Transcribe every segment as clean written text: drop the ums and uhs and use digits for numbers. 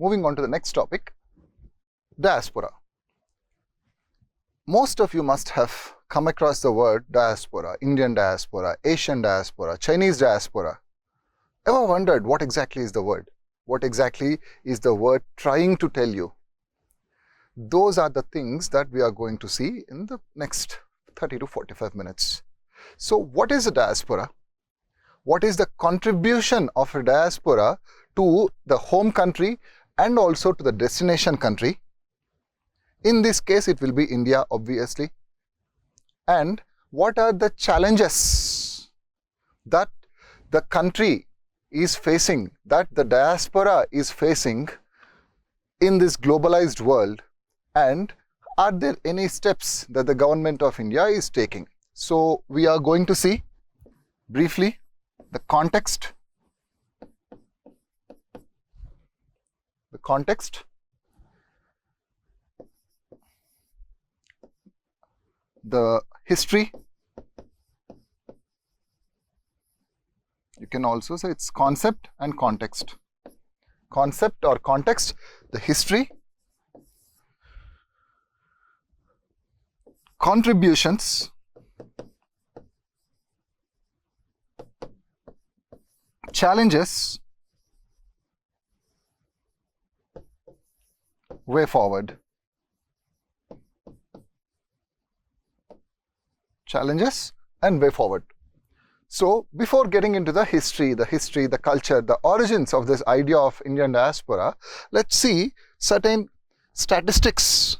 moving on to the next topic, diaspora. Most of you must have come across the word diaspora, Indian diaspora, Asian diaspora, Chinese diaspora. Ever wondered what exactly is the word? What exactly is the word trying to tell you? Those are the things that we are going to see in the next 30 to 45 minutes. So what is a diaspora? What is the contribution of a diaspora to the home country and also to the destination country? In this case, it will be India, obviously. And what are the challenges that the country is facing, that the diaspora is facing in this globalized world? And are there any steps that the government of India is taking? So we are going to see briefly the context, the history. You can also say it's concept and context. Concept or context, the history, contributions, challenges, way forward. Challenges and way forward. So before getting into the history, the culture, the origins of this idea of Indian diaspora, let's see certain statistics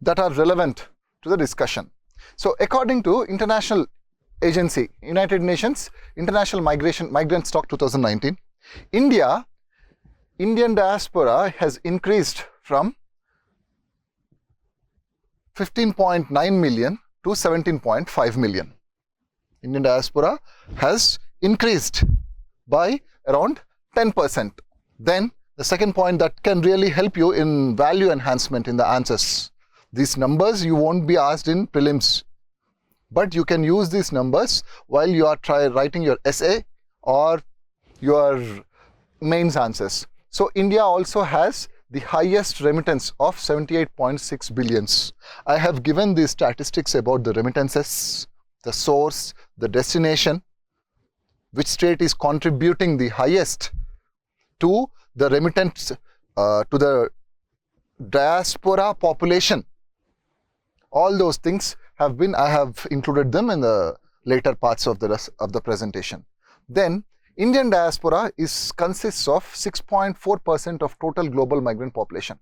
that are relevant to the discussion. So according to International Agency, United Nations International Migrant Stock 2019, Indian diaspora has increased from 15.9 million to 17.5 million. Indian diaspora has increased by around 10%. Then the second point that can really help you in value enhancement in the answers. These numbers you won't be asked in prelims, but you can use these numbers while you are writing your essay or your mains answers. So India also has the highest remittance of 78.6 billions. I have given these statistics about the remittances, the source, the destination, which state is contributing the highest to the remittance, to the diaspora population. All those things have been, I have included them in the later parts of the presentation. Then Indian diaspora consists of 6.4% of total global migrant population.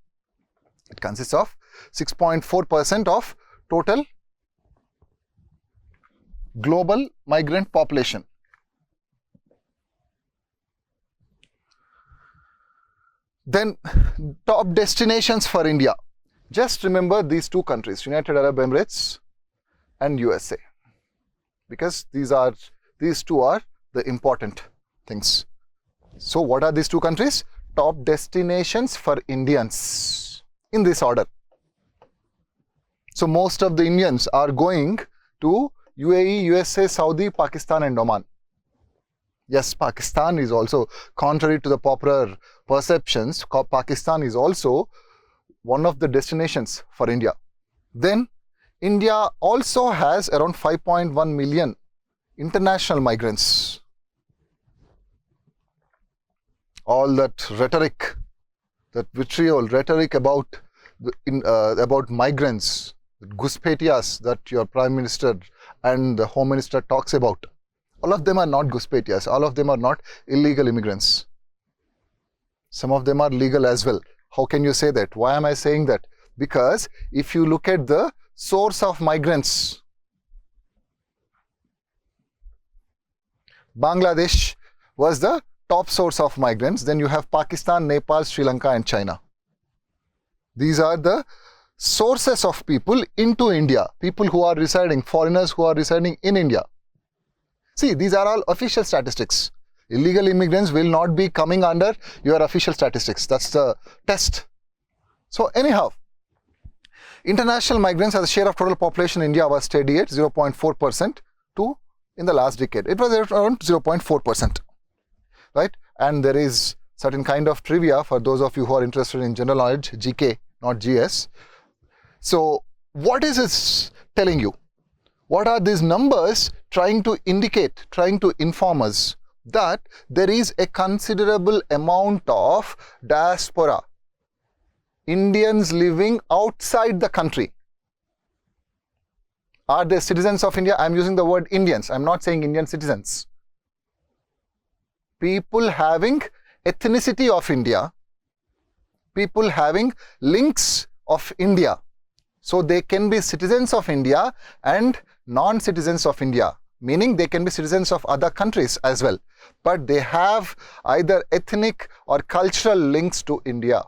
It consists of 6.4% of total global migrant population. Then top destinations for India. Just remember these two countries, United Arab Emirates and USA, because these two are the important things. So what are these two countries? Top destinations for Indians in this order. So most of the Indians are going to UAE, USA, Saudi, Pakistan and Oman. Yes, Pakistan is also, contrary to the popular perceptions, Pakistan is also one of the destinations for India. Then India also has around 5.1 million international migrants. All that rhetoric, that vitriol rhetoric about migrants, Ghuspetias that your Prime Minister and the Home Minister talks about, all of them are not Ghuspetias, all of them are not illegal immigrants. Some of them are legal as well. How can you say that? Why am I saying that? Because if you look at the source of migrants, Bangladesh was the top source of migrants. Then you have Pakistan, Nepal, Sri Lanka and China. These are the sources of people into India, people who are residing, foreigners who are residing in India. See, these are all official statistics. Illegal immigrants will not be coming under your official statistics. That's the test. So anyhow, international migrants as a share of total population in India was steady at 0.4% to in the last decade. It was around 0.4%, right? And there is certain kind of trivia for those of you who are interested in general knowledge, GK, not GS. So what is this telling you? What are these numbers trying to indicate, trying to inform us? That there is a considerable amount of diaspora, Indians living outside the country. Are they citizens of India? I'm using the word Indians. I'm not saying Indian citizens. People having ethnicity of India, people having links of India. So they can be citizens of India and non-citizens of India, meaning they can be citizens of other countries as well. But they have either ethnic or cultural links to India.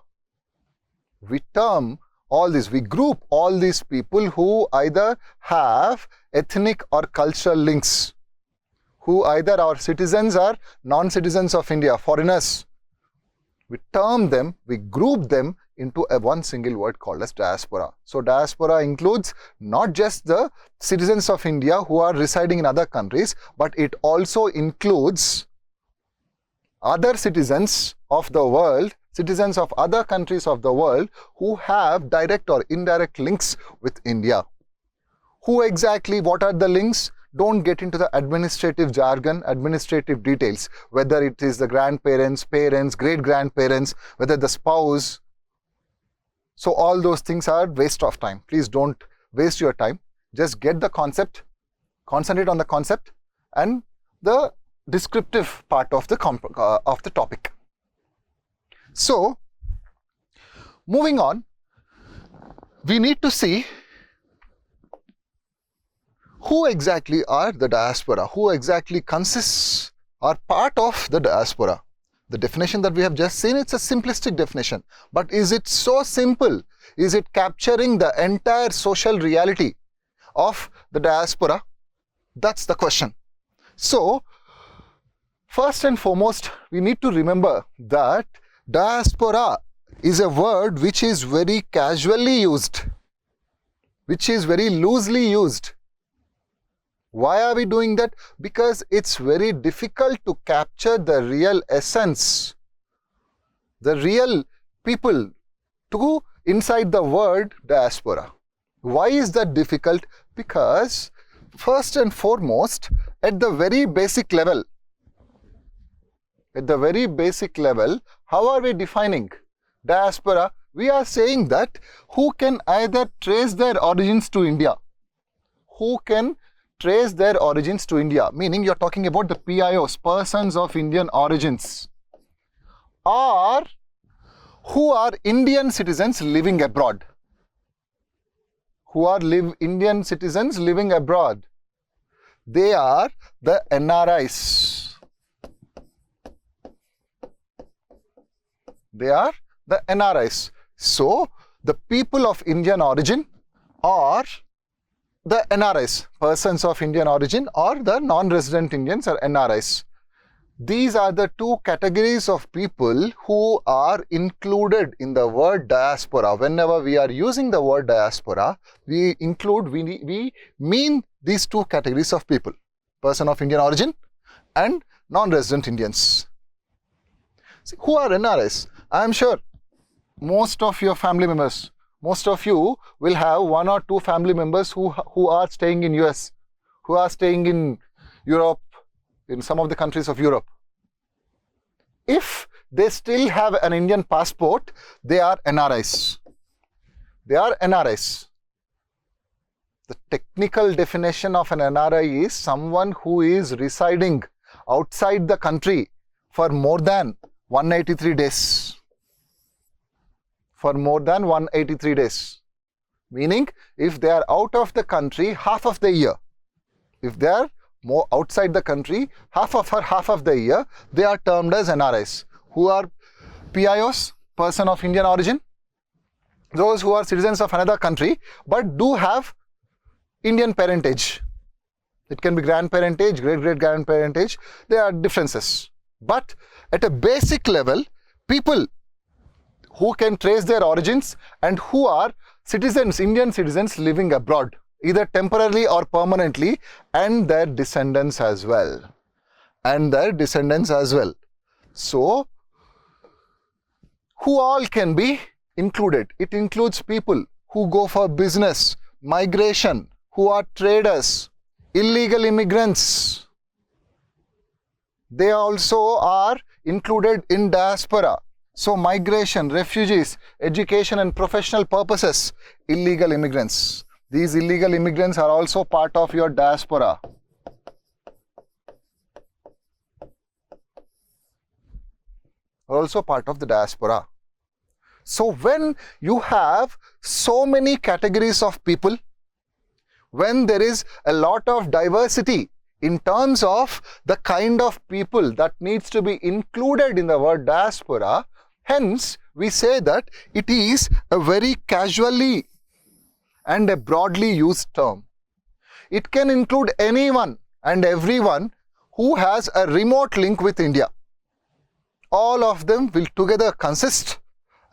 We term all this, we group all these people who either have ethnic or cultural links, who either are citizens or non-citizens of India, foreigners. We term them, we group them into one single word called as diaspora. So diaspora includes not just the citizens of India who are residing in other countries, but it also includes other citizens of the world, citizens of other countries of the world who have direct or indirect links with India. Who exactly, what are the links? Don't get into the administrative jargon, administrative details, whether it is the grandparents, parents, great-grandparents, whether the spouse. So all those things are waste of time. Please don't waste your time. Just get the concept, concentrate on the concept and the descriptive part of the topic. So, moving on, we need to see who exactly are the diaspora, who exactly consists or part of the diaspora. The definition that we have just seen, it's a simplistic definition. But is it so simple? Is it capturing the entire social reality of the diaspora? That's the question. So, first and foremost, we need to remember that diaspora is a word which is very casually used, which is very loosely used. Why are we doing that? Because it's very difficult to capture the real essence, the real people to inside the word diaspora. Why is that difficult? Because first and foremost, at the very basic level, how are we defining diaspora? We are saying that who can either trace their origins to India, who can trace their origins to India, meaning you're talking about the PIOs, persons of Indian origins, or who are Indian citizens living abroad, Indian citizens living abroad. They are the NRIs. They are the NRIs. So, the people of Indian origin or the NRIs, persons of Indian origin, or the non-resident Indians or NRIs. These are the two categories of people who are included in the word diaspora. Whenever we are using the word diaspora, we mean these two categories of people, person of Indian origin and non-resident Indians. See, who are NRIs? I am sure most of your family members, most of you will have one or two family members who are staying in US, who are staying in Europe, in some of the countries of Europe. If they still have an Indian passport, they are NRIs. They are NRIs. The technical definition of an NRI is someone who is residing outside the country for more than 183 days. For more than 183 days. Meaning, if they are out of the country half of the year, if they are more outside the country half of the year, they are termed as NRIs. Who are PIOs, person of Indian origin? Those who are citizens of another country but do have Indian parentage. It can be grandparentage, great-great-grandparentage. There are differences. But at a basic level, people who can trace their origins and who are citizens, Indian citizens living abroad, either temporarily or permanently, and their descendants as well. So, who all can be included. It includes people who go for business, migration, who are traders, illegal immigrants. They also are included in diaspora. So migration, refugees, education and professional purposes, illegal immigrants. These illegal immigrants are also part of your diaspora. Also part of the diaspora. So when you have so many categories of people, when there is a lot of diversity in terms of the kind of people that needs to be included in the word diaspora, hence we say that it is a very casually and a broadly used term. It can include anyone and everyone who has a remote link with India. All of them will together consist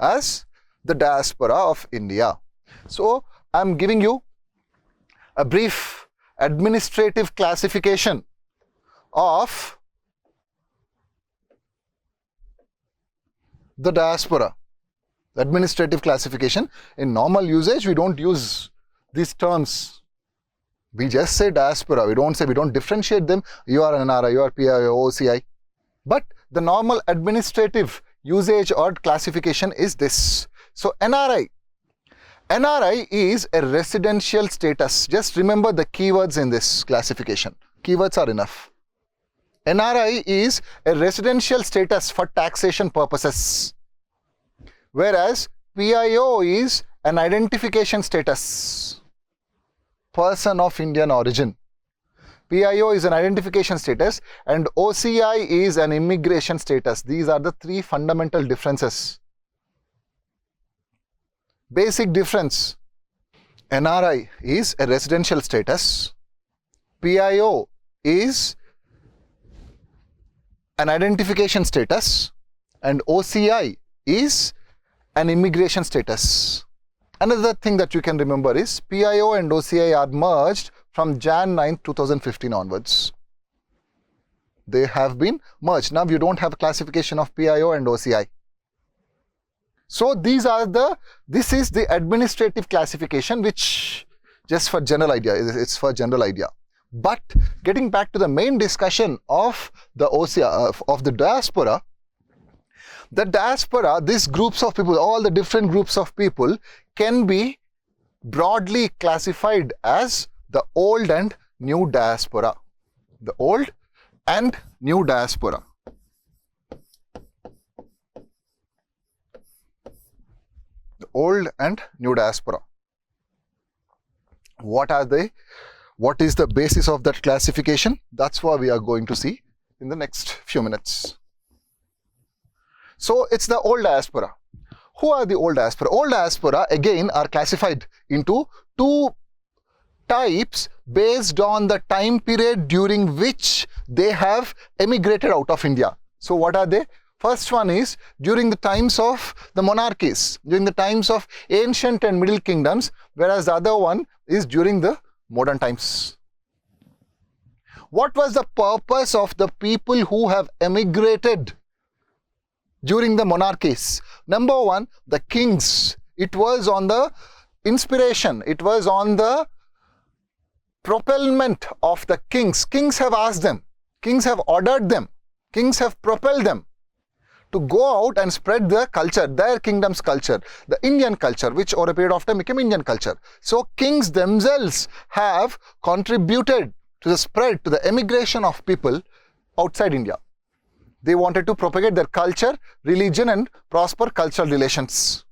as the diaspora of India. So I am giving you a brief administrative classification of the diaspora. Administrative classification. In normal usage, we don't use these terms. We just say diaspora. We don't differentiate them. You are an NRI, you are PIO, OCI. But the normal administrative usage or classification is this. So NRI. NRI is a residential status. Just remember the keywords in this classification. Keywords are enough. NRI is a residential status for taxation purposes, whereas PIO is an identification status, person of Indian origin. PIO is an identification status and OCI is an immigration status. These are the three fundamental differences. Basic difference: NRI is a residential status, PIO is an identification status, and OCI is an immigration status. Another thing that you can remember is PIO and OCI are merged from Jan 9, 2015 onwards. They have been merged. Now you don't have a classification of PIO and OCI. So this is the administrative classification, which just for general idea, it's for general idea. But getting back to the main discussion of the OCI, of the diaspora, these groups of people, all the different groups of people can be broadly classified as the old and new diaspora. The old and new diaspora. The old and new diaspora. What are they? What is the basis of that classification? That's what we are going to see in the next few minutes. So it's the old diaspora. Who are the old diaspora? Old diaspora again are classified into two types based on the time period during which they have emigrated out of India. So what are they? First one is during the times of the monarchies, during the times of ancient and middle kingdoms, whereas the other one is during the modern times. What was the purpose of the people who have emigrated during the monarchies? Number one, the kings. It was on the inspiration, it was on the propelment of the kings. Kings have asked them, kings have ordered them, kings have propelled them to go out and spread their culture, their kingdom's culture, the Indian culture, which over a period of time became Indian culture. So kings themselves have contributed to the spread, to the emigration of people outside India. They wanted to propagate their culture, religion and prosper cultural relations.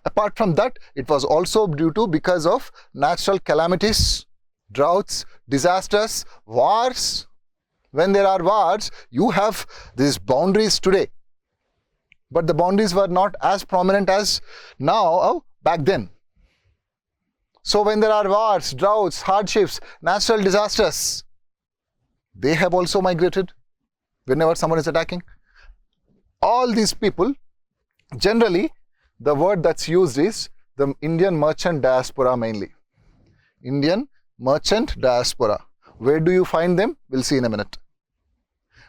Apart from that, it was also because of natural calamities, droughts, disasters, wars. When there are wars, you have these boundaries today. But the boundaries were not as prominent as now back then. So when there are wars, droughts, hardships, natural disasters, they have also migrated whenever someone is attacking. All these people, generally, the word that's used is the Indian merchant diaspora mainly. Indian merchant diaspora. Where do you find them? We'll see in a minute.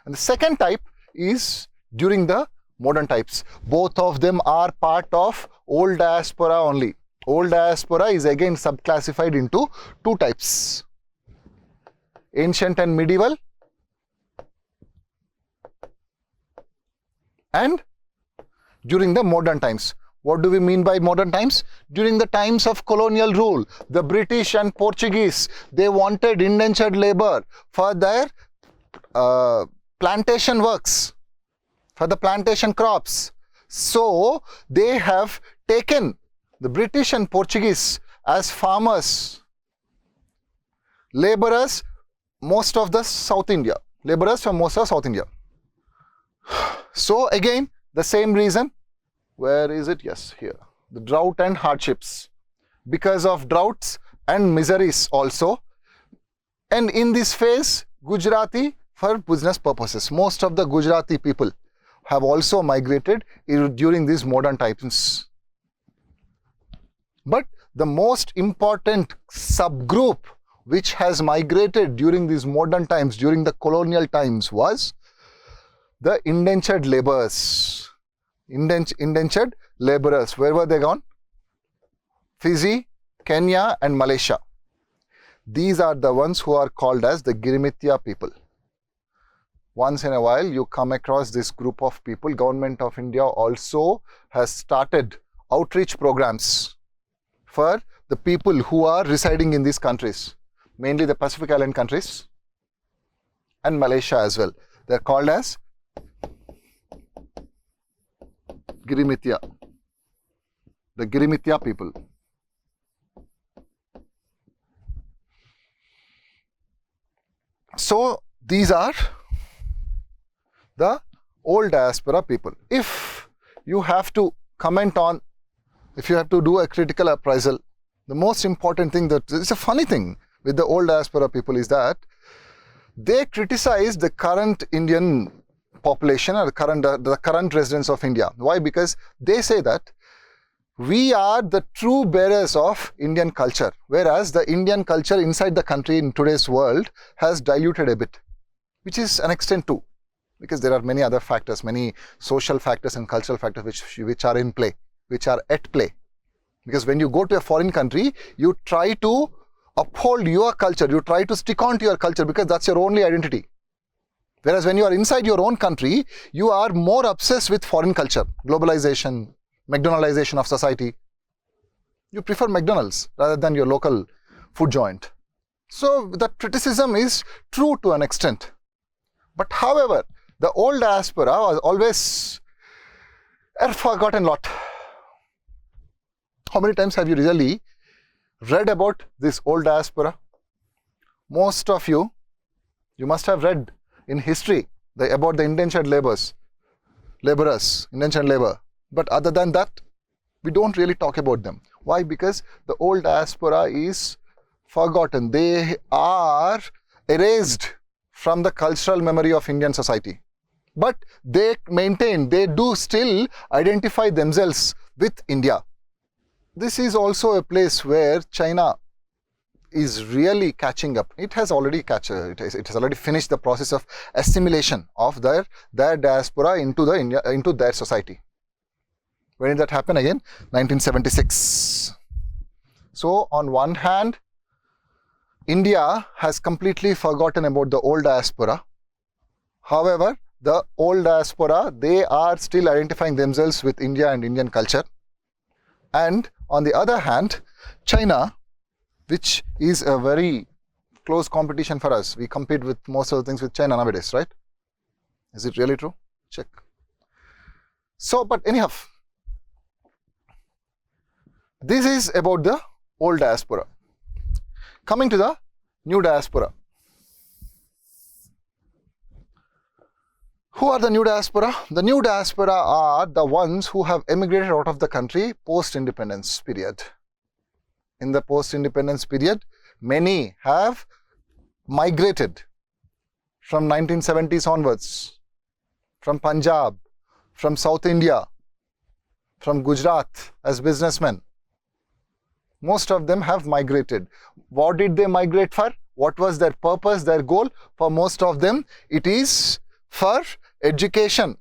And the second type is during the modern types. Both of them are part of old diaspora only. Old diaspora is again subclassified into two types: ancient and medieval, and during the modern times. What do we mean by modern times? During the times of colonial rule, the British and Portuguese, they wanted indentured labor for their plantation works, for the plantation crops. So they have taken the British and Portuguese as farmers, laborers, most of the South India, laborers from most of South India. So again, the same reason. Where is it? Yes, here. The drought and hardships. Because of droughts and miseries also. And in this phase, Gujarati for business purposes. Most of the Gujarati people have also migrated during these modern times. But the most important subgroup which has migrated during these modern times, during the colonial times, was the indentured laborers. Indentured laborers. Where were they gone? Fiji, Kenya and Malaysia. These are the ones who are called as the Girimitya people. Once in a while you come across this group of people. Government of India also has started outreach programs for the people who are residing in these countries, mainly the Pacific Island countries and Malaysia as well. They are called as Girimitya, the Girimitya people. So these are the old diaspora people. If you have to comment on, if you have to do a critical appraisal, the most important thing that it's a funny thing with the old diaspora people is that they criticize the current Indian population or the current residents of India. Why? Because they say that we are the true bearers of Indian culture, whereas the Indian culture inside the country in today's world has diluted a bit, which is an extent too, because there are many other factors, many social factors and cultural factors which are in play, which are at play. Because when you go to a foreign country, you try to uphold your culture, you try to stick on to your culture because that's your only identity. Whereas when you are inside your own country, you are more obsessed with foreign culture, globalization, McDonaldization of society. You prefer McDonald's rather than your local food joint. So that criticism is true to an extent. But however, the old diaspora was always a forgotten lot. How many times have you really read about this old diaspora? Most of you must have read in history about the indentured laborers, indentured labor. But other than that, we don't really talk about them. Why? Because the old diaspora is forgotten. They are erased from the cultural memory of Indian society. But they do still identify themselves with India. This is also a place where China is really catching up. It has already finished the process of assimilation of their diaspora into their society. When did that happen again? 1976. So on one hand, India has completely forgotten about the old diaspora. However, the old diaspora, they are still identifying themselves with India and Indian culture. And on the other hand, China, which is a very close competition for us. We compete with most of the things with China nowadays, right? Is it really true? Check. So, but anyhow, this is about the old diaspora. Coming to the new diaspora. Who are the new diaspora? The new diaspora are the ones who have emigrated out of the country post-independence period. In the post-independence period, many have migrated from 1970s onwards, from Punjab, from South India, from Gujarat as businessmen. Most of them have migrated. What did they migrate for? What was their purpose, their goal? For most of them, it is for education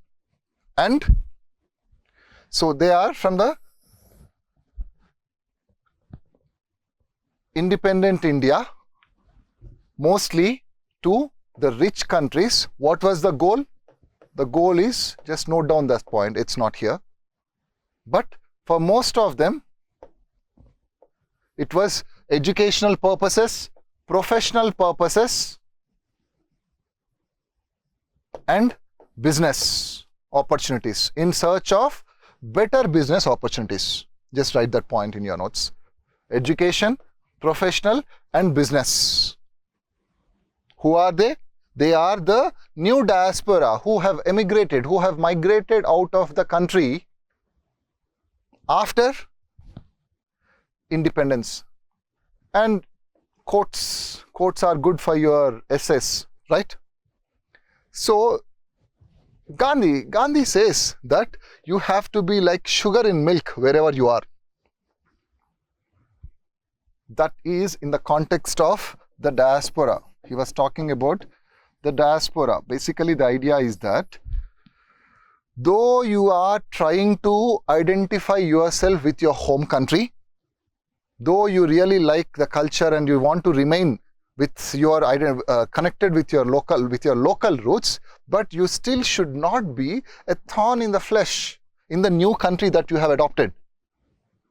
and So they are from the independent India, mostly to the rich countries. What was the goal? The goal is, just note down that point, it's not here. But for most of them, it was educational purposes, professional purposes, and business opportunities, in search of better business opportunities. Just write that point in your notes. Education, professional, and business. Who are they? They are the new diaspora who have emigrated, who have migrated out of the country after independence. And quotes are good for your essays, right? So Gandhi says that you have to be like sugar in milk wherever you are. That is in the context of the diaspora. He was talking about the diaspora. Basically, the idea is that though you are trying to identify yourself with your home country, though you really like the culture and you want to remain with your connected with your local roots, but you still should not be a thorn in the flesh in the new country that you have adopted.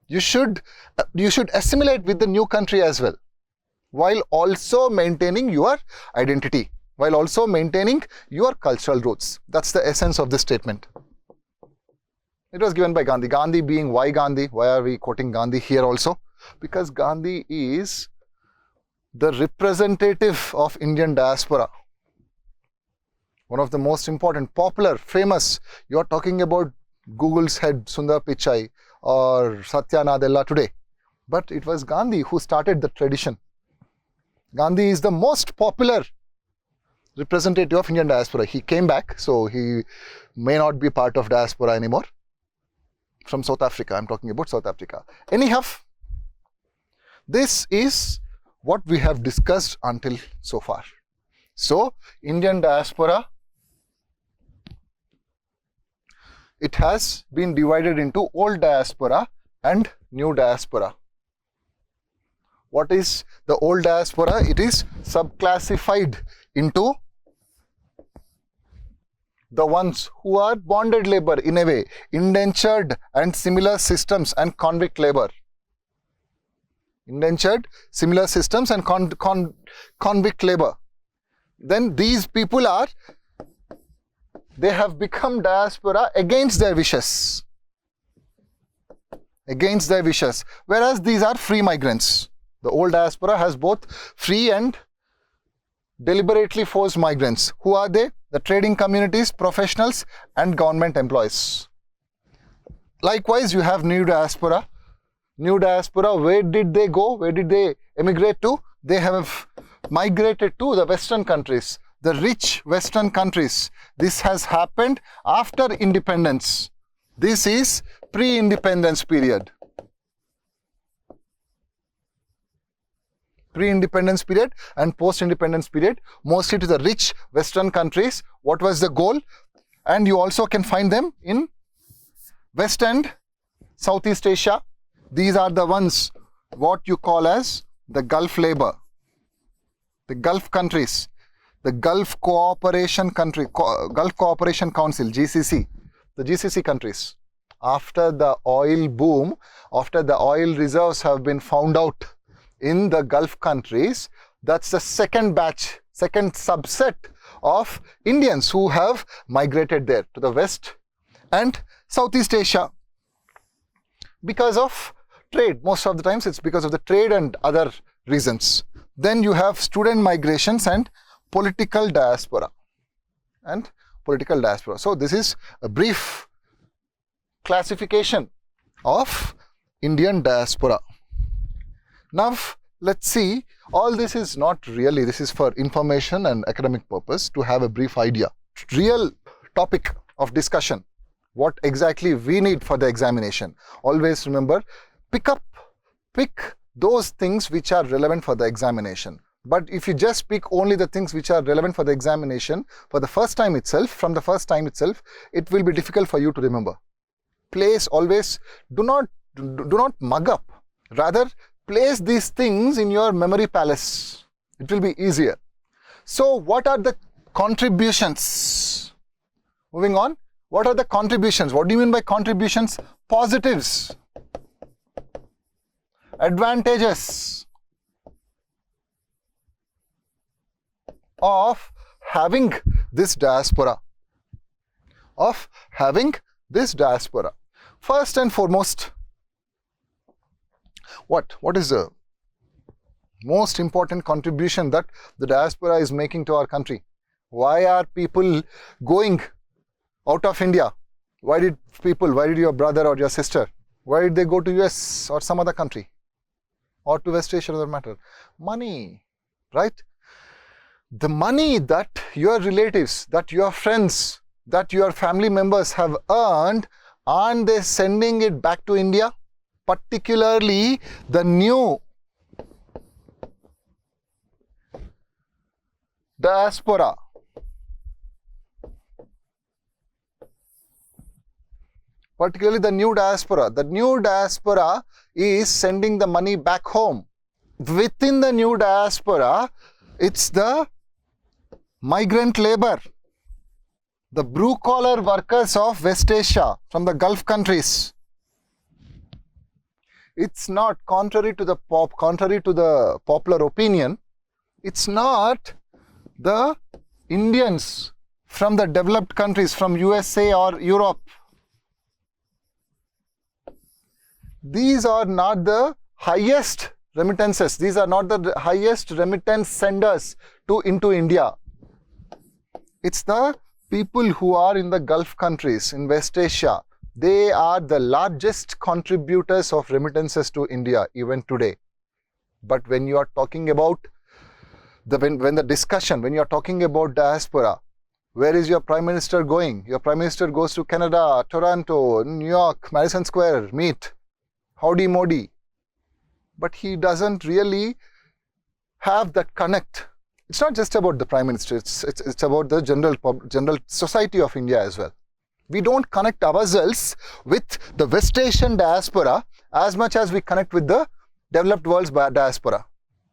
You should assimilate with the new country as well, while also maintaining your identity, while also maintaining your cultural roots. That's the essence of this statement. It was given by Gandhi. Gandhi being why Gandhi? Why are we quoting Gandhi here also? Because Gandhi is the representative of Indian diaspora. One of the most important, popular, famous. You are talking about Google's head Sundar Pichai or Satya Nadella today. But it was Gandhi who started the tradition. Gandhi is the most popular representative of Indian diaspora. He came back, so he may not be part of diaspora anymore. From South Africa, I'm talking about South Africa. Anyhow, this is what we have discussed until so far. So, Indian diaspora, it has been divided into old diaspora and new diaspora. What is the old diaspora? It is subclassified into the ones who are bonded labor in a way, indentured and similar systems and convict labor. Indentured, similar systems and convict labor. Then these people they have become diaspora against their wishes. Against their wishes. Whereas these are free migrants. The old diaspora has both free and deliberately forced migrants. Who are they? The trading communities, professionals, and government employees. Likewise, you have new diaspora. New diaspora, where did they go? Where did they emigrate to? They have migrated to the Western countries, the rich Western countries. This has happened after independence. This is pre-independence period. Pre-independence period and post-independence period, mostly to the rich Western countries. What was the goal? And you also can find them in West and Southeast Asia. These are the ones what you call as the Gulf labor. The Gulf countries, the Gulf Cooperation Council, GCC, the GCC countries. After the oil boom, after the oil reserves have been found out in the Gulf countries, that's the second batch, second subset of Indians who have migrated there to the West and Southeast Asia because of trade. Most of the times it's because of the trade and other reasons. Then you have student migrations and political diaspora. So this is a brief classification of Indian diaspora. Now let's see, all this is not really, this is for information and academic purpose to have a brief idea. Real topic of discussion, what exactly we need for the examination. Always remember, pick those things which are relevant for the examination. But if you just pick only the things which are relevant for the examination for the first time itself, from the first time itself, it will be difficult for you to remember. place always, do not mug up. Rather, place these things in your memory palace. It will be easier. So what are the contributions? Moving on. What are the contributions? What do you mean by contributions? Positives, advantages of having this diaspora. First and foremost, what is the most important contribution that the diaspora is making to our country? Why are people going out of India? Why did your brother or your sister, why did they go to US or some other country? Or to West Asia for that matter? Money, right? The money that your relatives, that your friends, that your family members have earned, aren't they sending it back to India? Particularly the new diaspora. Particularly the new diaspora. The new diaspora is sending the money back home. Within the new diaspora, it's the migrant labor, the blue-collar workers of West Asia from the Gulf countries. It's not, contrary to the popular opinion, it's not the Indians from the developed countries, from USA or Europe. These are not the highest remittances. These are not the highest remittance senders into India. It's the people who are in the Gulf countries, in West Asia. They are the largest contributors of remittances to India even today. But when you are talking about when you are talking about diaspora, where is your Prime Minister going? Your Prime Minister goes to Canada, Toronto, New York, Madison Square, meet Howdy Modi. But he doesn't really have that connect. It's not just about the Prime Minister, it's about the general society of India as well. We don't connect ourselves with the West Asian diaspora as much as we connect with the developed world's diaspora.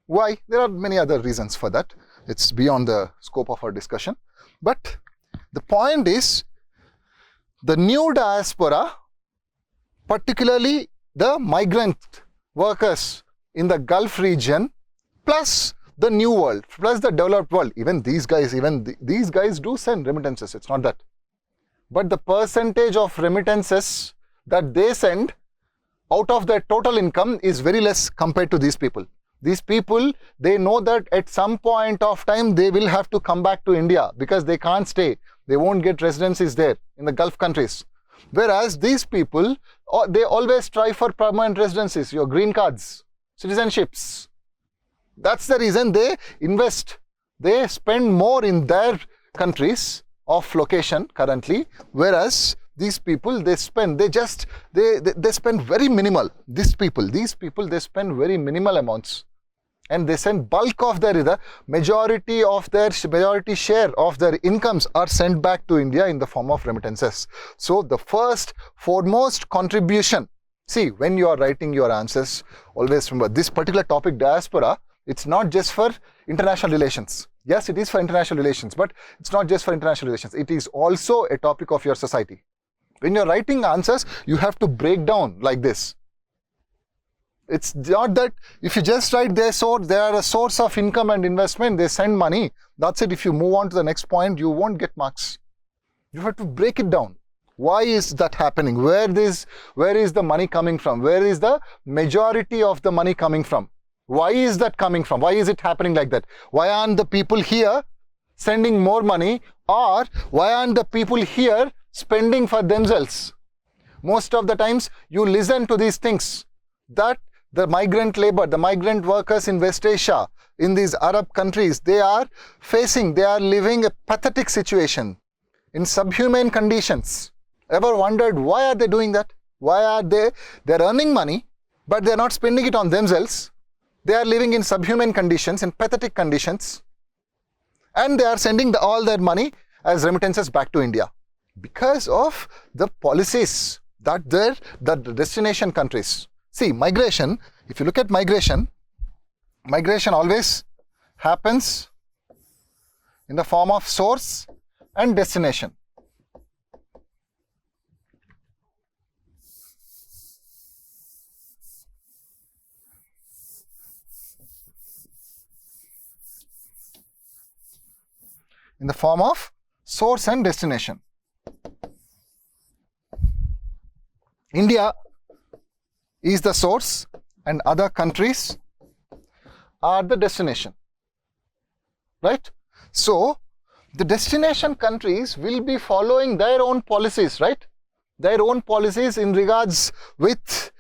Why? There are many other reasons for that. It's beyond the scope of our discussion. But the point is, the new diaspora, particularly the migrant workers in the Gulf region, plus the new world, plus the developed world, even these guys do send remittances. It's not that. But the percentage of remittances that they send out of their total income is very less compared to these people. These people, they know that at some point of time they will have to come back to India because they can't stay. They won't get residencies there in the Gulf countries. Whereas these people, they always strive for permanent residencies, your green cards, citizenships. That's the reason they invest. They spend more in their countries of location currently, whereas these people, they spend very minimal. These people, they spend very minimal amounts. And they send bulk of their, majority share of their incomes are sent back to India in the form of remittances. So the foremost contribution, see, when you are writing your answers, always remember this particular topic, diaspora, it's not just for international relations. Yes, it is for international relations, but it's not just for international relations. It is also a topic of your society. When you're writing answers, you have to break down like this. It's not that if you just write they are a source of income and investment, they send money, that's it. If you move on to the next point, you won't get marks. You have to break it down. Why is that happening? Where is the money coming from? Where is the majority of the money coming from? Why is that coming from? Why is it happening like that? Why aren't the people here sending more money, or why aren't the people here spending for themselves? Most of the times you listen to these things, that the migrant labor, the migrant workers in West Asia, in these Arab countries, they are living a pathetic situation in subhuman conditions. Ever wondered why are they doing that? Why are they're earning money, but they're not spending it on themselves. They are living in subhuman conditions, in pathetic conditions, and they are sending all their money as remittances back to India. Because of the policies, that the destination countries. See, migration, if you look at migration always happens in the form of source and destination. In the form of source and destination. India is the source and other countries are the destination, right? So the destination countries will be following their own policies, right? Their own policies in regards with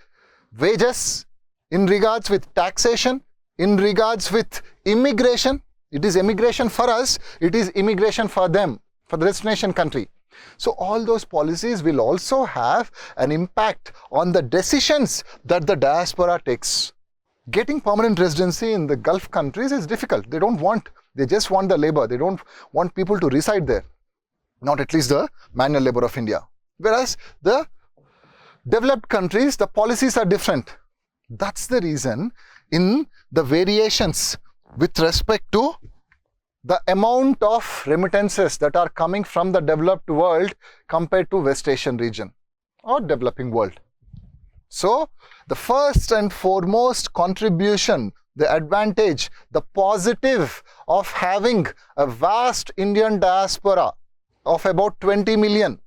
wages, in regards with taxation, in regards with immigration. It is immigration for us, it is immigration for them, for the destination country. So all those policies will also have an impact on the decisions that the diaspora takes. Getting permanent residency in the Gulf countries is difficult. They just want the labor. They don't want people to reside there. Not at least the manual labor of India. Whereas the developed countries, the policies are different. That's the reason in the variations with respect to the amount of remittances that are coming from the developed world compared to West Asian region or developing world. So the first and foremost contribution, the advantage, the positive of having a vast Indian diaspora of about 20 million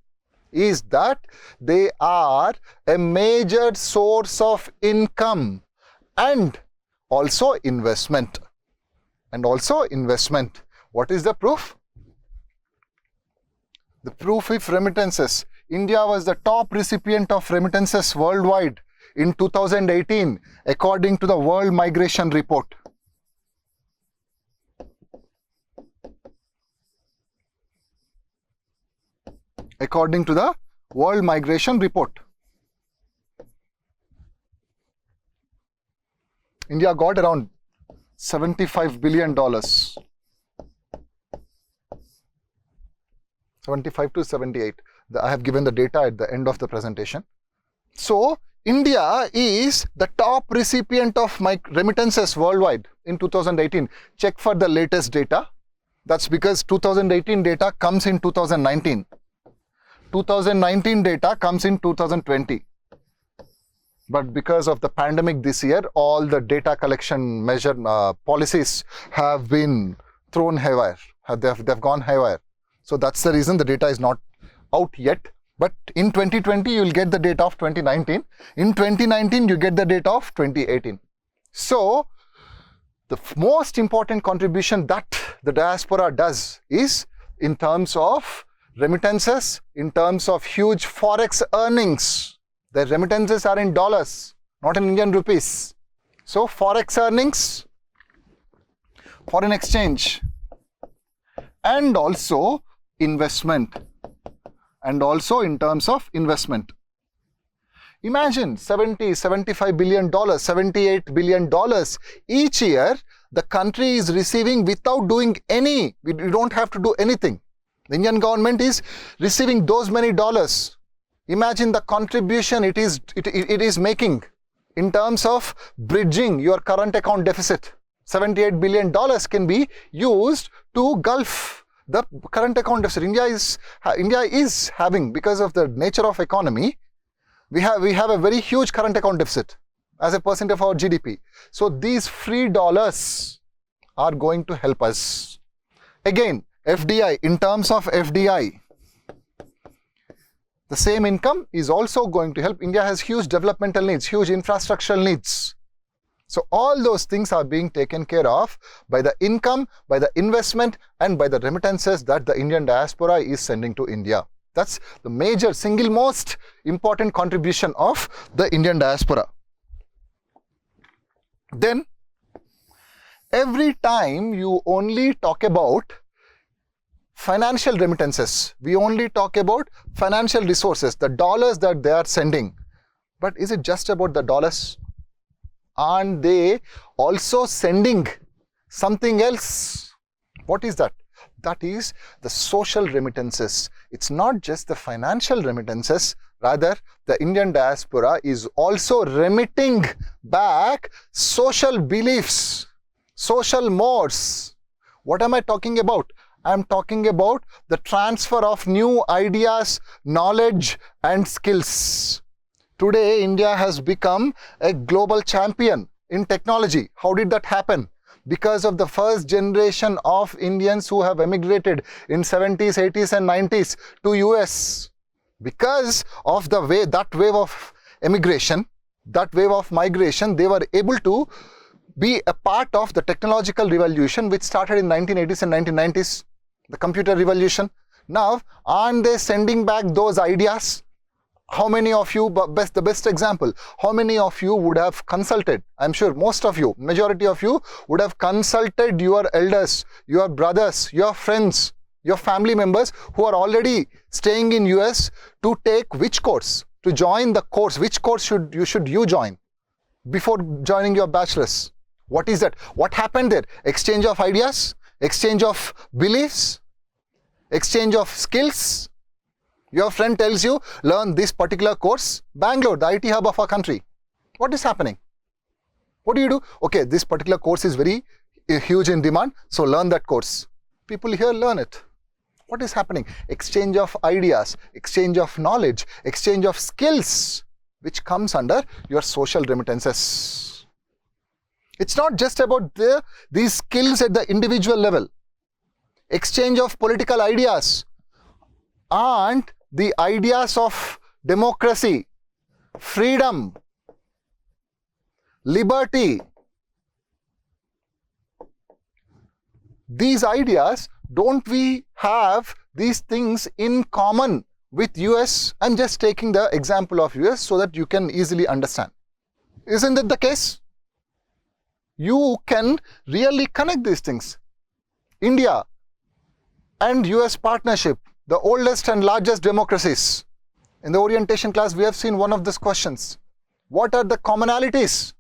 is that they are a major source of income and also investment. What is the proof? The proof is remittances. India was the top recipient of remittances worldwide in 2018 according to the World Migration Report. According to the World Migration Report, India got around $75 billion. 75 to 78. I have given the data at the end of the presentation. So India is the top recipient of remittances worldwide in 2018. Check for the latest data. That's because 2018 data comes in 2019. 2019 data comes in 2020. But because of the pandemic this year, all the data collection measure policies have been thrown haywire. They've gone haywire. So that's the reason the data is not out yet. But in 2020, you'll get the data of 2019. In 2019, you get the data of 2018. So the most important contribution that the diaspora does is in terms of remittances, in terms of huge forex earnings. The remittances are in dollars, not in Indian rupees. So forex earnings, foreign exchange, and also investment. And also in terms of investment. Imagine $75 billion, $78 billion each year the country is receiving without doing any, we don't have to do anything. The Indian government is receiving those many dollars. Imagine the contribution it is making in terms of bridging your current account deficit. $78 billion can be used to gulf the current account deficit. India is having, because of the nature of economy, we have a very huge current account deficit as a percent of our GDP. So these free dollars are going to help us. Again, FDI, in terms of FDI, the same income is also going to help. India has huge developmental needs, huge infrastructural needs. So all those things are being taken care of by the income, by the investment, and by the remittances that the Indian diaspora is sending to India. That's the major, single most important contribution of the Indian diaspora. Then, every time you only talk about financial remittances, we only talk about financial resources, the dollars that they are sending. But is it just about the dollars? Aren't they also sending something else? What is that? That is the social remittances. It's not just the financial remittances. Rather, the Indian diaspora is also remitting back social beliefs, social mores. What am I talking about? I am talking about the transfer of new ideas, knowledge and skills. Today, India has become a global champion in technology. How did that happen? Because of the first generation of Indians who have emigrated in 70s, 80s and 90s to US. Because of the way, that wave of emigration, that wave of migration, they were able to be a part of the technological revolution which started in 1980s and 1990s, the computer revolution. Now, aren't they sending back those ideas? How many of you, the best example, how many of you would have consulted? I'm sure most of you, majority of you would have consulted your elders, your brothers, your friends, your family members who are already staying in US to take which course, to join the course. Which course should you join before joining your bachelor's? What is that? What happened there? Exchange of ideas, exchange of beliefs, exchange of skills. Your friend tells you, learn this particular course, Bangalore, the IT hub of our country. What is happening? What do? Okay, this particular course is very huge in demand, so learn that course. People here learn it. What is happening? Exchange of ideas, exchange of knowledge, exchange of skills, which comes under your social remittances. It's not just about these skills at the individual level. Exchange of political ideas and the ideas of democracy, freedom, liberty. These ideas, don't we have these things in common with US? I'm just taking the example of US so that you can easily understand. Isn't it the case? You can really connect these things. India and US partnership, the oldest and largest democracies. In the orientation class, we have seen one of these questions. What are the commonalities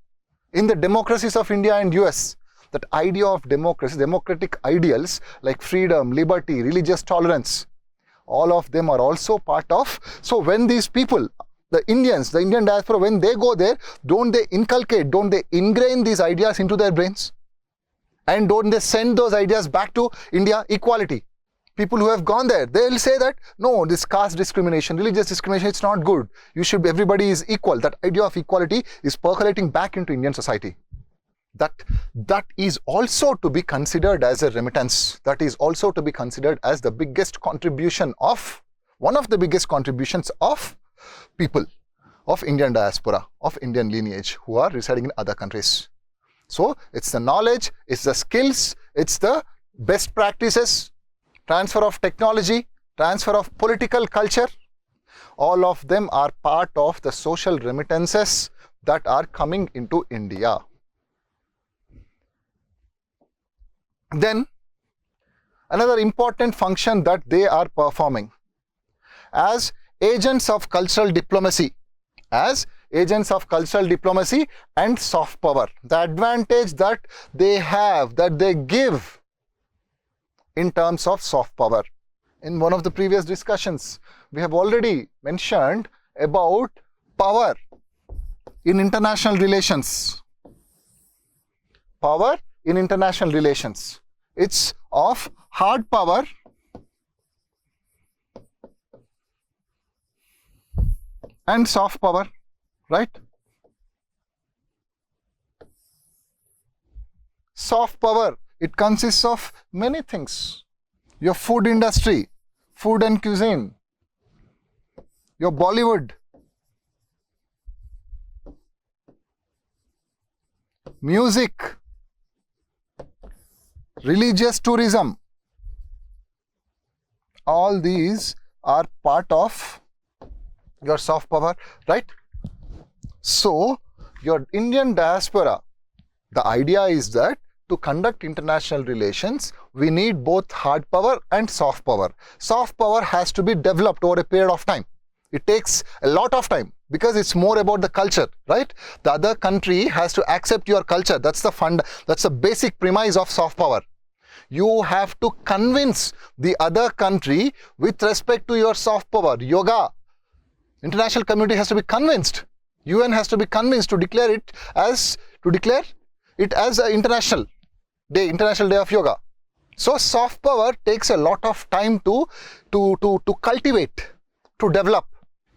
in the democracies of India and US? That idea of democracy, democratic ideals like freedom, liberty, religious tolerance, all of them are also part of. So when these people, the Indians, the Indian diaspora, when they go there, don't they inculcate, don't they ingrain these ideas into their brains? And don't they send those ideas back to India? Equality. People who have gone there, they'll say that, no, this caste discrimination, religious discrimination, it's not good. Everybody is equal. That idea of equality is percolating back into Indian society. That is also to be considered as a remittance. That is also to be considered as the biggest contribution of, one of the biggest contributions of people of Indian diaspora, of Indian lineage who are residing in other countries. So it's the knowledge, it's the skills, it's the best practices, transfer of technology, transfer of political culture. All of them are part of the social remittances that are coming into India. Then another important function that they are performing as agents of cultural diplomacy, and soft power. The advantage that they have, that they give in terms of soft power. In one of the previous discussions, we have already mentioned about power in international relations. Power in international relations. It's of hard power and soft power, right? Soft power, it consists of many things. Your food industry, food and cuisine, your Bollywood, music, religious tourism. All these are part of your soft power, right? So, your Indian diaspora, the idea is that to conduct international relations, we need both hard power and soft power. Soft power has to be developed over a period of time. It takes a lot of time because it's more about the culture, right? The other country has to accept your culture. That's the basic premise of soft power. You have to convince the other country with respect to your soft power. Yoga International community has to be convinced. UN has to be convinced to declare it as an International Day of Yoga. So soft power takes a lot of time to cultivate, to develop.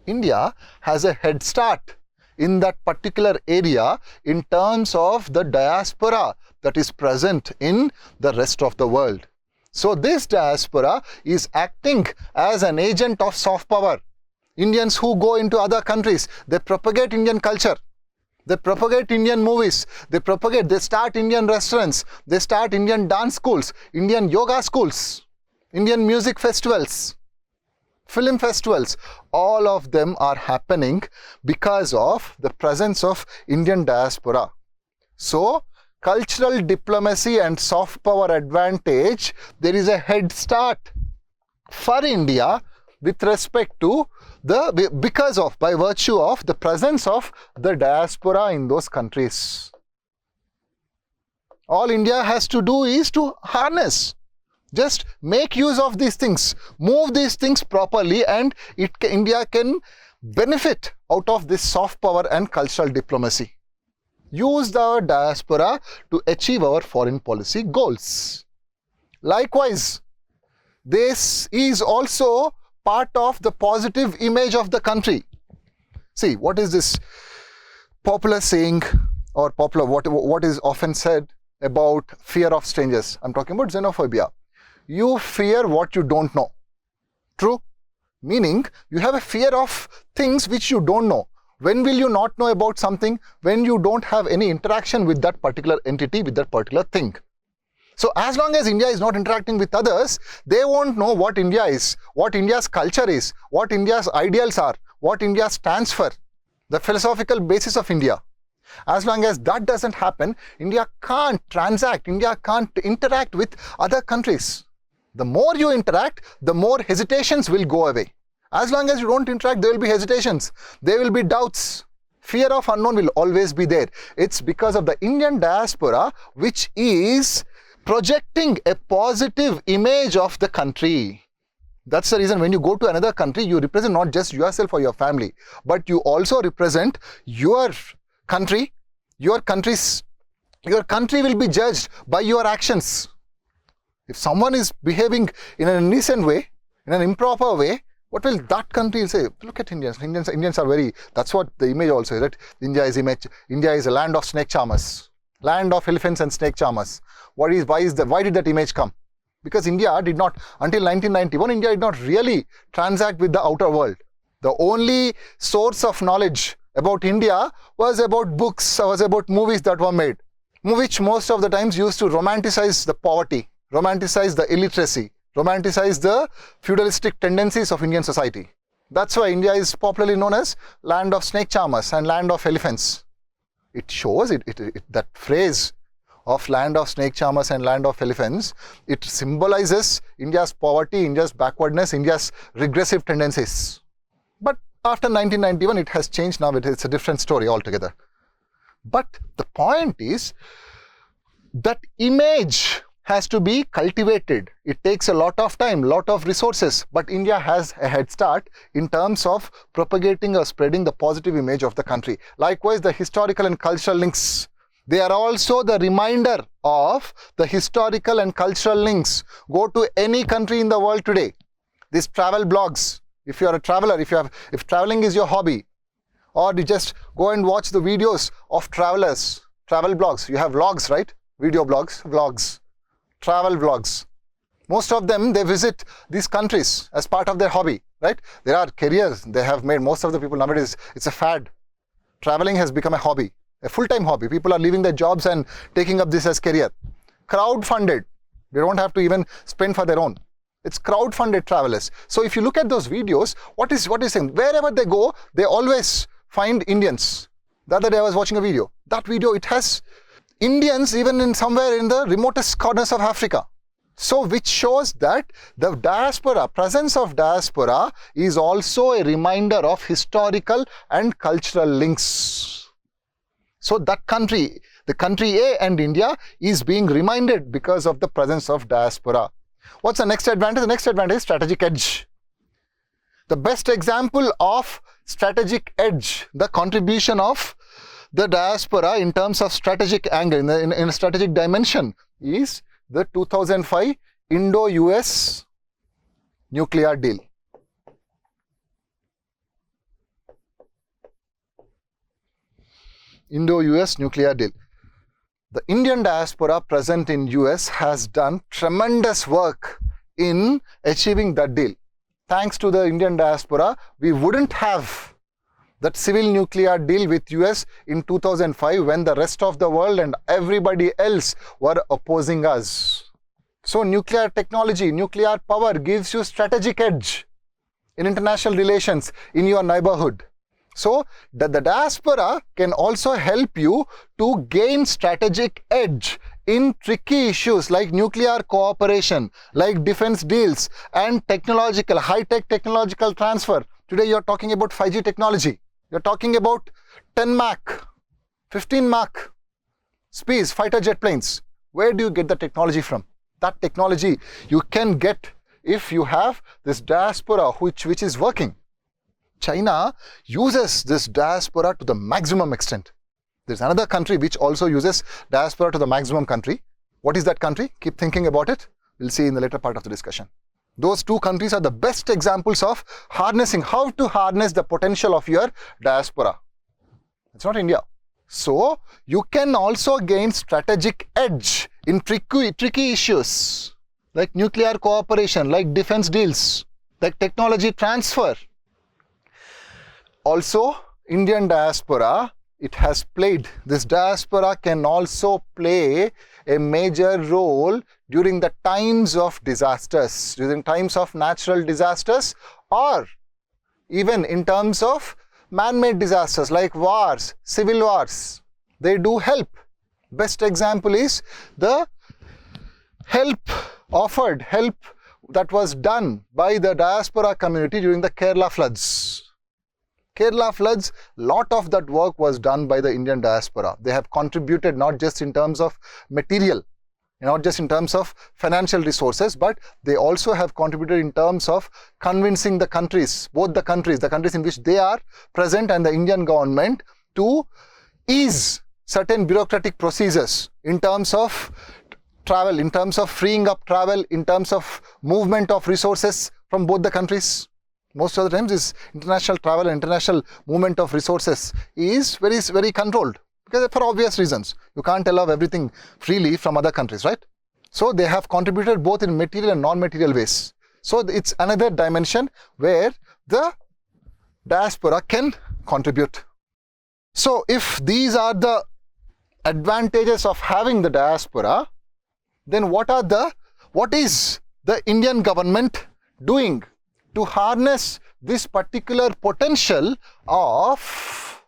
India has a head start in that particular area in terms of the diaspora that is present in the rest of the world. So this diaspora is acting as an agent of soft power. Indians who go into other countries, they propagate Indian culture. They propagate Indian movies. They start Indian restaurants. They start Indian dance schools, Indian yoga schools, Indian music festivals, film festivals. All of them are happening because of the presence of Indian diaspora. So, cultural diplomacy and soft power advantage, there is a head start for India with respect to by virtue of the presence of the diaspora in those countries. All India has to do is to harness, just make use of these things, move these things properly, and India can benefit out of this soft power and cultural diplomacy. Use the diaspora to achieve our foreign policy goals. Likewise, this is also part of the positive image of the country. See, what is this popular saying or what is often said about fear of strangers? I'm talking about xenophobia. You fear what you don't know. True? Meaning, you have a fear of things which you don't know. When will you not know about something? When you don't have any interaction with that particular entity, with that particular thing. So as long as India is not interacting with others, they won't know what India is, what India's culture is, what India's ideals are, what India stands for, the philosophical basis of India. As long as that doesn't happen, India can't transact, India can't interact with other countries. The more you interact, the more hesitations will go away. As long as you don't interact, there will be hesitations, there will be doubts. Fear of unknown will always be there. It's because of the Indian diaspora which is projecting a positive image of the country. That's the reason when you go to another country, you represent not just yourself or your family, but you also represent your country. Your country will be judged by your actions. If someone is behaving in an indecent way, in an improper way, what will that country say? Look at Indians. Indians are very, that's what the image also is, right? India is a land of snake charmers, land of elephants and snake charmers. Why did that image come? Because India did not, until 1991, India did not really transact with the outer world. The only source of knowledge about India was about books, was about movies that were made, which most of the times used to romanticize the poverty, romanticize the illiteracy, romanticize the feudalistic tendencies of Indian society. That's why India is popularly known as land of snake charmers and land of elephants. It shows, that phrase of land of snake charmers and land of elephants, it symbolizes India's poverty, India's backwardness, India's regressive tendencies. But after 1991, it has changed now. It's a different story altogether. But the point is that image has to be cultivated. It takes a lot of time, lot of resources, but India has a head start in terms of propagating or spreading the positive image of the country. Likewise, the historical and cultural links, they are also the reminder of the historical and cultural links. Go to any country in the world today. These travel blogs, if you are a traveler, if traveling is your hobby, or you just go and watch the videos of travelers, travel blogs. You have vlogs, right? Video blogs, vlogs, travel vlogs. Most of them, they visit these countries as part of their hobby, right? There are careers they have made. Most of the people nowadays, it's a fad. Traveling has become a hobby, a full-time hobby. People are leaving their jobs and taking up this as career. Crowd-funded. They don't have to even spend for their own. It's crowd-funded travelers. So if you look at those videos, what is saying? Wherever they go, they always find Indians. The other day I was watching a video. That video, it has Indians even in somewhere in the remotest corners of Africa. So which shows that the diaspora, presence of diaspora is also a reminder of historical and cultural links. So that country, the country A and India is being reminded because of the presence of diaspora. What's the next advantage? The next advantage is strategic edge. The best example of strategic edge, the contribution of the diaspora in terms of strategic angle, in a strategic dimension, is the 2005 Indo-US nuclear deal. Indo-US nuclear deal. The Indian diaspora present in US has done tremendous work in achieving that deal. Thanks to the Indian diaspora, we wouldn't have that civil nuclear deal with US in 2005 when the rest of the world and everybody else were opposing us. So nuclear technology, nuclear power gives you strategic edge in international relations in your neighborhood. So the diaspora can also help you to gain strategic edge in tricky issues like nuclear cooperation, like defense deals and technological, high-tech technological transfer. Today you're talking about 5G technology. You're talking about 10 Mach, 15 Mach speeds, fighter jet planes. Where do you get the technology from? That technology you can get if you have this diaspora which is working. China uses this diaspora to the maximum extent. There's another country which also uses diaspora to the maximum country. What is that country? Keep thinking about it. We'll see in the later part of the discussion. Those two countries are the best examples of harnessing, how to harness the potential of your diaspora. It's not India. So you can also gain strategic edge in tricky issues like nuclear cooperation, like defense deals, like technology transfer. Also, Indian diaspora, it has played, this diaspora can also play a major role during the times of disasters, during times of natural disasters, or even in terms of man-made disasters like wars, civil wars. They do help. Best example is the help that was done by the diaspora community during the Kerala floods. Kerala floods, lot of that work was done by the Indian diaspora. They have contributed not just in terms of material, not just in terms of financial resources, but they also have contributed in terms of convincing the countries, both the countries in which they are present and the Indian government, to ease certain bureaucratic procedures in terms of travel, in terms of freeing up travel, in terms of movement of resources from both the countries. Most of the times this international travel and international movement of resources is very controlled, because for obvious reasons. You can't allow everything freely from other countries, right? So they have contributed both in material and non-material ways. So it's another dimension where the diaspora can contribute. So if these are the advantages of having the diaspora, then what is the Indian government doing to harness this particular potential of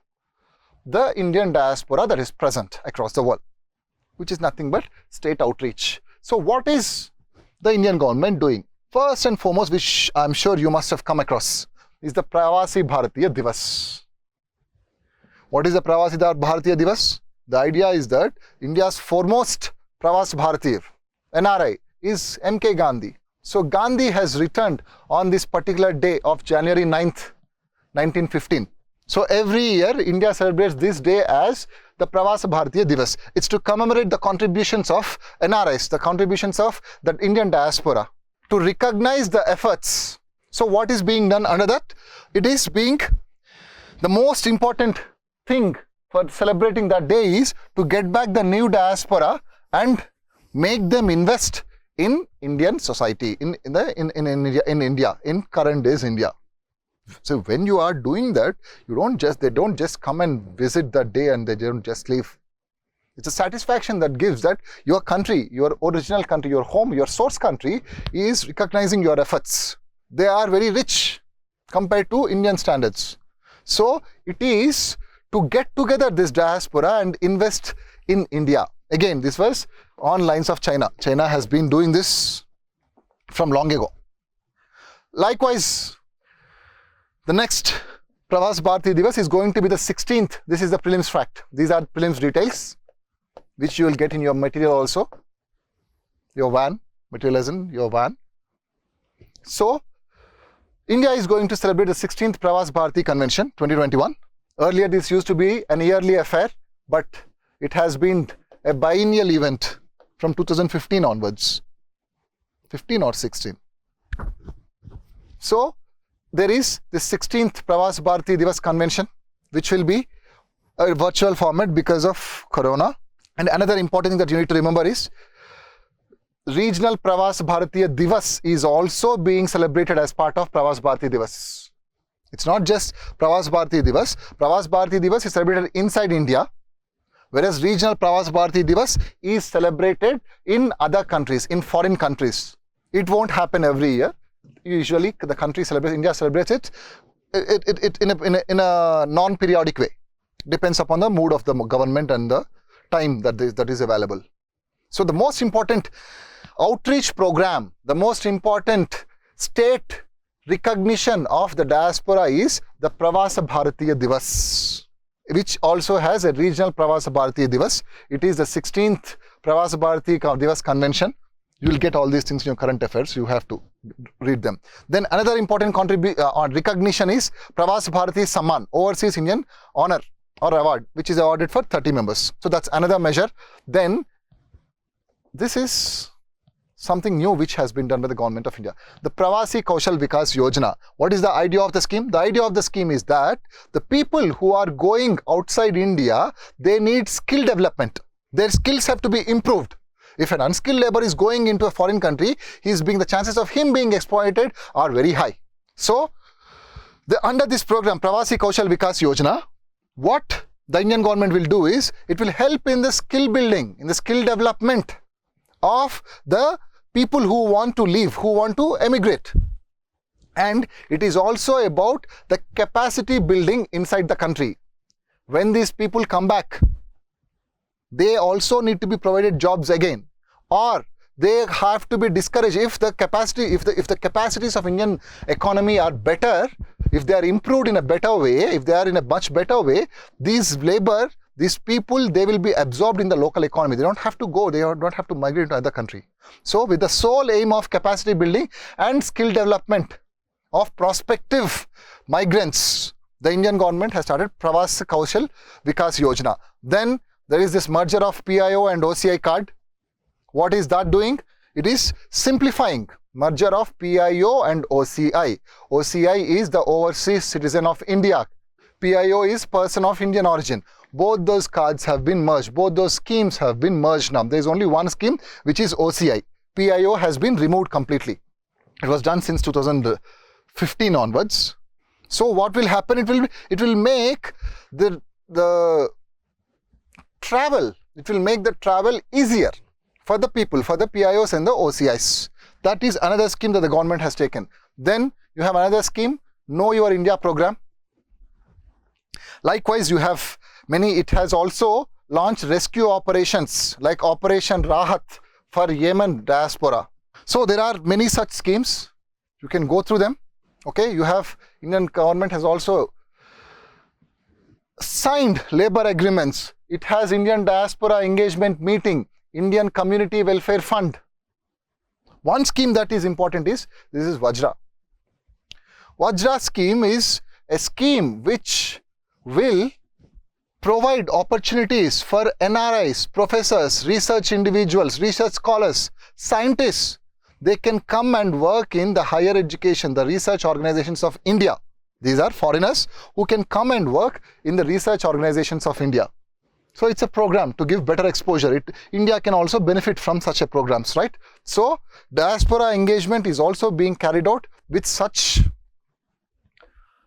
the Indian diaspora that is present across the world, which is nothing but state outreach. So what is the Indian government doing? First and foremost, which I'm sure you must have come across, is the Pravasi Bharatiya Divas. What is the Pravasi Bharatiya Divas? The idea is that India's foremost Pravas Bharatiya, NRI, is M.K. Gandhi. So Gandhi has returned on this particular day of January 9th, 1915. So every year India celebrates this day as the Pravas Bharatiya Divas. It's to commemorate the contributions of NRIs, the contributions of the Indian diaspora, to recognize the efforts. So what is being done under that? It is being the most important thing for celebrating that day is to get back the new diaspora and make them invest in Indian society, in India, in current days India. So when you are doing that, they don't just come and visit that day and they don't just leave. It's a satisfaction that gives that your country, your original country, your home, your source country is recognizing your efforts. They are very rich compared to Indian standards. So it is to get together this diaspora and invest in India. Again, this was on lines of China. China has been doing this from long ago. Likewise, the next Pravas Bharatiya Divas is going to be the 16th. This is the prelims fact. These are prelims details, which you will get in your material also. Your van, material as in your van. So, India is going to celebrate the 16th Pravas Bharati Convention 2021. Earlier this used to be an yearly affair, but it has been a biennial event from 2015 onwards. 15 or 16. So there is the 16th Pravas Bharati Divas Convention, which will be a virtual format because of Corona. And another important thing that you need to remember is Regional Pravas Bharatiya Divas is also being celebrated as part of Pravas Bharati Divas. It's not just Pravas Bharati Divas. Pravas Bharati Divas is celebrated inside India, whereas Regional Pravas Bharati Divas is celebrated in other countries, in foreign countries. It won't happen every year. Usually the country celebrates, India celebrates it in a non-periodic way. Depends upon the mood of the government and the time that is available. So the most important outreach program, the most important state recognition of the diaspora is the Pravasa Bharatiya Divas, which also has a regional Pravasa Bharatiya Divas. It is the 16th Pravasa Bharatiya Divas Convention. You will get all these things in your current affairs. You have to read them. Then another important recognition is Pravas Bharati Samman, Overseas Indian Honor or Award, which is awarded for 30 members. So that's another measure. Then this is something new which has been done by the government of India. The Pravasi Kaushal Vikas Yojana. What is the idea of the scheme? The idea of the scheme is that the people who are going outside India, they need skill development. Their skills have to be improved. If an unskilled labor is going into a foreign country, the chances of him being exploited are very high. So, under this program, Pravasi Kaushal Vikas Yojana, what the Indian government will do is, it will help in the skill building, in the skill development of the people who want to leave, who want to emigrate. And it is also about the capacity building inside the country. When these people come back, they also need to be provided jobs again, or they have to be discouraged. If the capacities of Indian economy are better, if they are improved in a better way, if they are in a much better way, these people, they will be absorbed in the local economy. They don't have to go, they don't have to migrate to another country. So with the sole aim of capacity building and skill development of prospective migrants, the Indian government has started Pravas Kaushal Vikas Yojana. Then there is this merger of PIO and OCI card. What is that doing? It is simplifying merger of PIO and OCI. OCI is the Overseas Citizen of India. PIO is person of Indian origin. Both those cards have been merged. Both those schemes have been merged now. There is only one scheme, which is OCI. PIO has been removed completely. It was done since 2015 onwards. So what will happen? It will make the travel. It will make the travel easier for the people, for the PIOs and the OCIs. That is another scheme that the government has taken. Then you have another scheme, Know Your India program. Likewise, you have it has also launched rescue operations like Operation Rahat for Yemen diaspora. So there are many such schemes. You can go through them. Okay, you have Indian government has also signed labor agreements. It has Indian Diaspora Engagement Meeting, Indian Community Welfare Fund. One scheme that is important is, this is Vajra. Vajra scheme is a scheme which will provide opportunities for NRIs, professors, research individuals, research scholars, scientists. They can come and work in the higher education, the research organizations of India. These are foreigners who can come and work in the research organizations of India. So it's a program to give better exposure. India can also benefit from such a programs, right? So diaspora engagement is also being carried out with such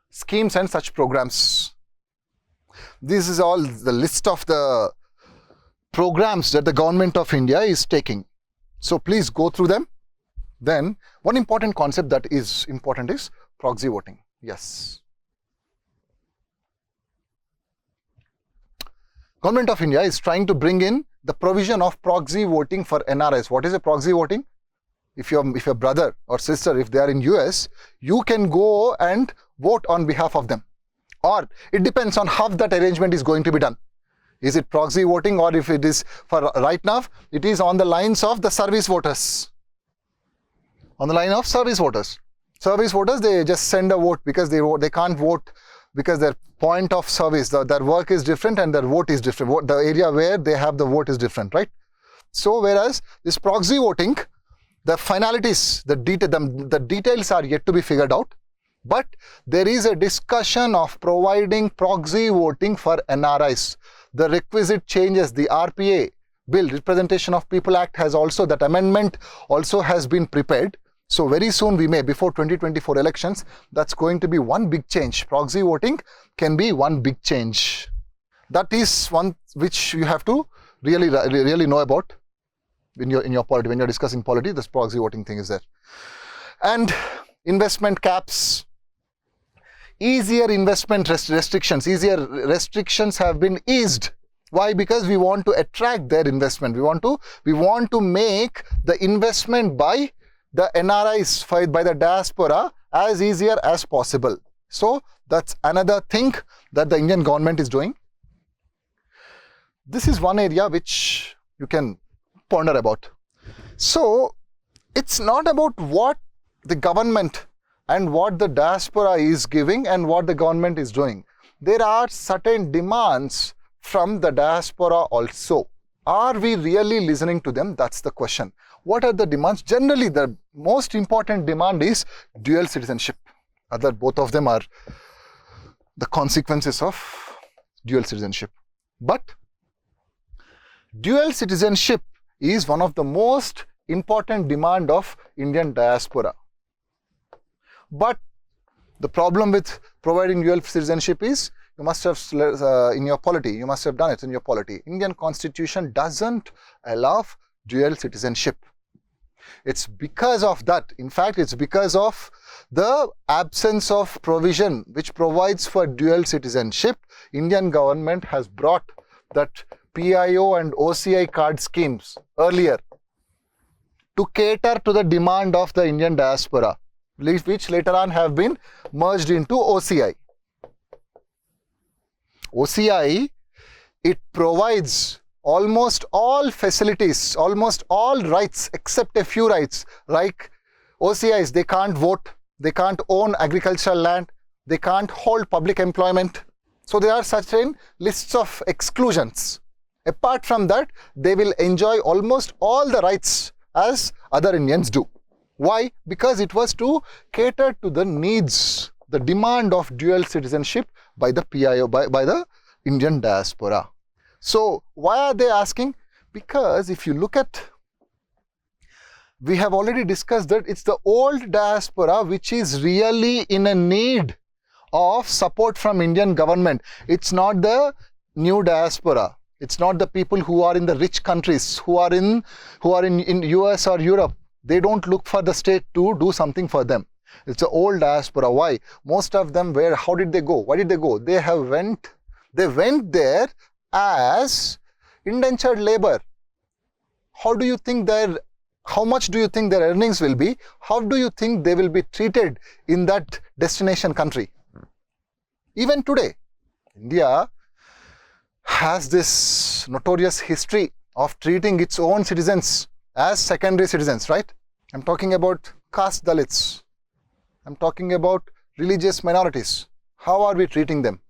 schemes and such programs. This is all the list of the programs that the government of India is taking. So please go through them. Then one important concept that is important is proxy voting. Yes. Government of India is trying to bring in the provision of proxy voting for NRIs. What is a proxy voting? If your brother or sister, if they are in US, you can go and vote on behalf of them. Or it depends on how that arrangement is going to be done. Is it proxy voting, or if it is for right now, it is on the lines of the service voters. On the line of service voters. Service voters, they just send a vote because they can't vote because their point of service, their work is different and their vote is different. The area where they have the vote is different, right? So whereas this proxy voting, the finalities, the details are yet to be figured out. But there is a discussion of providing proxy voting for NRIs. The requisite changes, the RPA bill, Representation of People Act, has also, that amendment also has been prepared. So very soon we may, before 2024 elections, that's going to be one big change. Proxy voting can be one big change. That is one which you have to really know about in your polity. When you're discussing polity, this proxy voting thing is there. And investment caps, easier investment restrictions, easier restrictions have been eased. Why? Because we want to attract their investment. We want to make the investment by the NRIs, by the diaspora, as easier as possible. So that's another thing that the Indian government is doing. This is one area which you can ponder about. So it's not about what the government and what the diaspora is giving and what the government is doing. There are certain demands from the diaspora also. Are we really listening to them? That's the question. What are the demands? Generally, the most important demand is dual citizenship. Both of them are the consequences of dual citizenship. But dual citizenship is one of the most important demand of Indian diaspora. But the problem with providing dual citizenship is, you must have in your polity, you must have done it in your polity. Indian Constitution doesn't allow dual citizenship. It's because of that. In fact, it's because of the absence of provision which provides for dual citizenship. Indian government has brought that PIO and OCI card schemes earlier to cater to the demand of the Indian diaspora, which later on have been merged into OCI. OCI, it provides almost all facilities, almost all rights except a few rights. Like OCIs, they can't vote, they can't own agricultural land, they can't hold public employment. So there are certain lists of exclusions. Apart from that, they will enjoy almost all the rights as other Indians do. Why? Because it was to cater to the needs, the demand of dual citizenship by the PIO, by the Indian diaspora. So why are they asking? Because if you look at, we have already discussed that it's the old diaspora which is really in a need of support from Indian government. It's not the new diaspora. It's not the people who are in the rich countries, who are in US or Europe. They don't look for the state to do something for them. It's the old diaspora. Why? Most of them how did they go? Why did they go? They went there as indentured labor. How much do you think their earnings will be? How do you think they will be treated in that destination country? Even today, India has this notorious history of treating its own citizens as secondary citizens, right? I'm talking about caste Dalits. I'm talking about religious minorities. How are we treating them?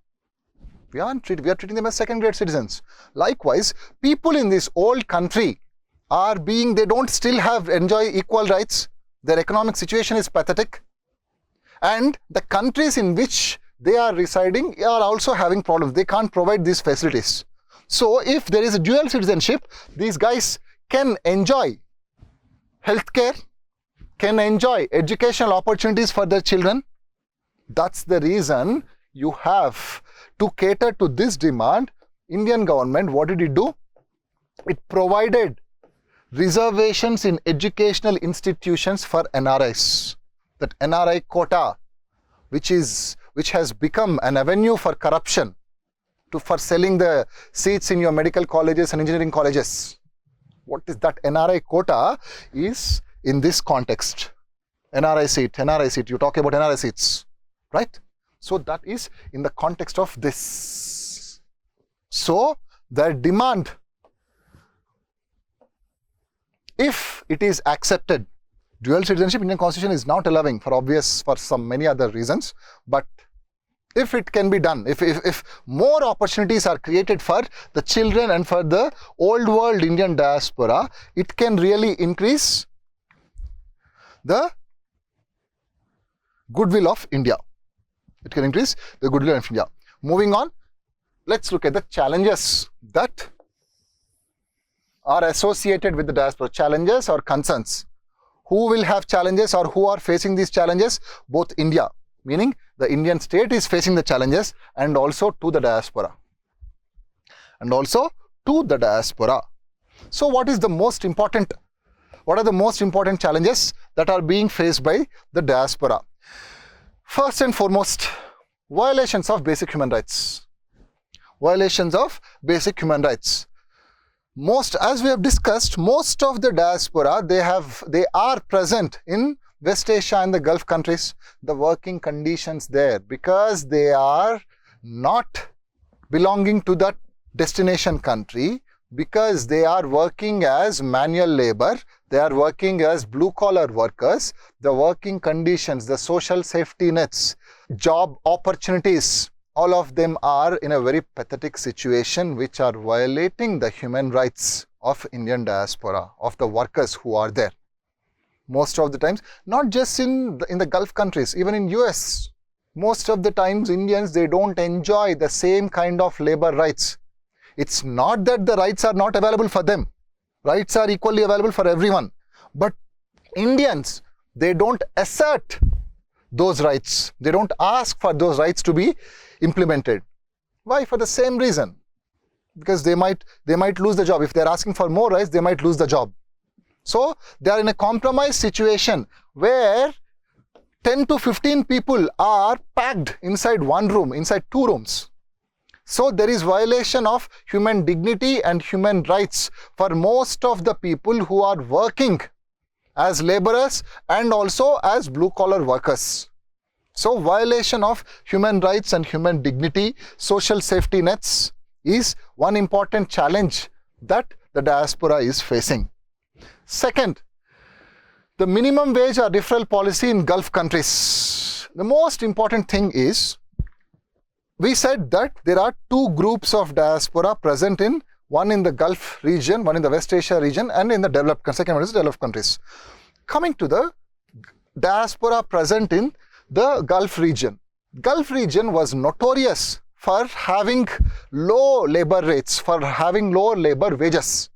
We are treating them as second-grade citizens. Likewise, people in this old country they don't still enjoy equal rights. Their economic situation is pathetic. And the countries in which they are residing are also having problems. They can't provide these facilities. So if there is a dual citizenship, these guys can enjoy healthcare, can enjoy educational opportunities for their children. That's the reason you have to cater to this demand. Indian government, what did it do? It provided reservations in educational institutions for NRIs. That NRI quota, which has become an avenue for corruption, for selling the seats in your medical colleges and engineering colleges. What is that NRI quota is in this context? NRI seat, you talk about NRI seats, right? So that is in the context of this. So the demand, if it is accepted, Dual citizenship, Indian constitution is not allowing for some many other reasons. But if it can be done, if more opportunities are created for the children and for the old world Indian diaspora, it can really increase the goodwill of India. It can increase the goodwill of India. Moving on, let's look at the challenges that are associated with the diaspora. Challenges or concerns. Who will have challenges or who are facing these challenges? Both India, meaning the Indian state is facing the challenges, and also to the diaspora. So what are the most important challenges that are being faced by the diaspora? First and foremost, violations of basic human rights. As we have discussed, most of the diaspora, they are present in West Asia and the Gulf countries. The working conditions there, because they are not belonging to that destination country, because they are working as manual labor, they are working as blue-collar workers, the working conditions, the social safety nets, job opportunities, all of them are in a very pathetic situation, which are violating the human rights of Indian diaspora, of the workers who are there. Most of the times, not just in the Gulf countries, even in US, most of the times Indians, they don't enjoy the same kind of labor rights. It's not that the rights are not available for them. Rights are equally available for everyone. But Indians, they don't assert those rights. They don't ask for those rights to be implemented. Why? For the same reason. Because they might lose the job. If they're asking for more rights, they might lose the job. So they are in a compromised situation where 10 to 15 people are packed inside one room, inside two rooms. So there is violation of human dignity and human rights for most of the people who are working as laborers and also as blue-collar workers. So violation of human rights and human dignity, social safety nets is one important challenge that the diaspora is facing. Second, the minimum wage or referral policy in Gulf countries. The most important thing is, we said that there are two groups of diaspora present in, one in the Gulf region, one in the West Asia region, and in the developed, second one is developed countries. Coming to the diaspora present in the Gulf region. Gulf region was notorious for having low labor rates, for having low labor wages.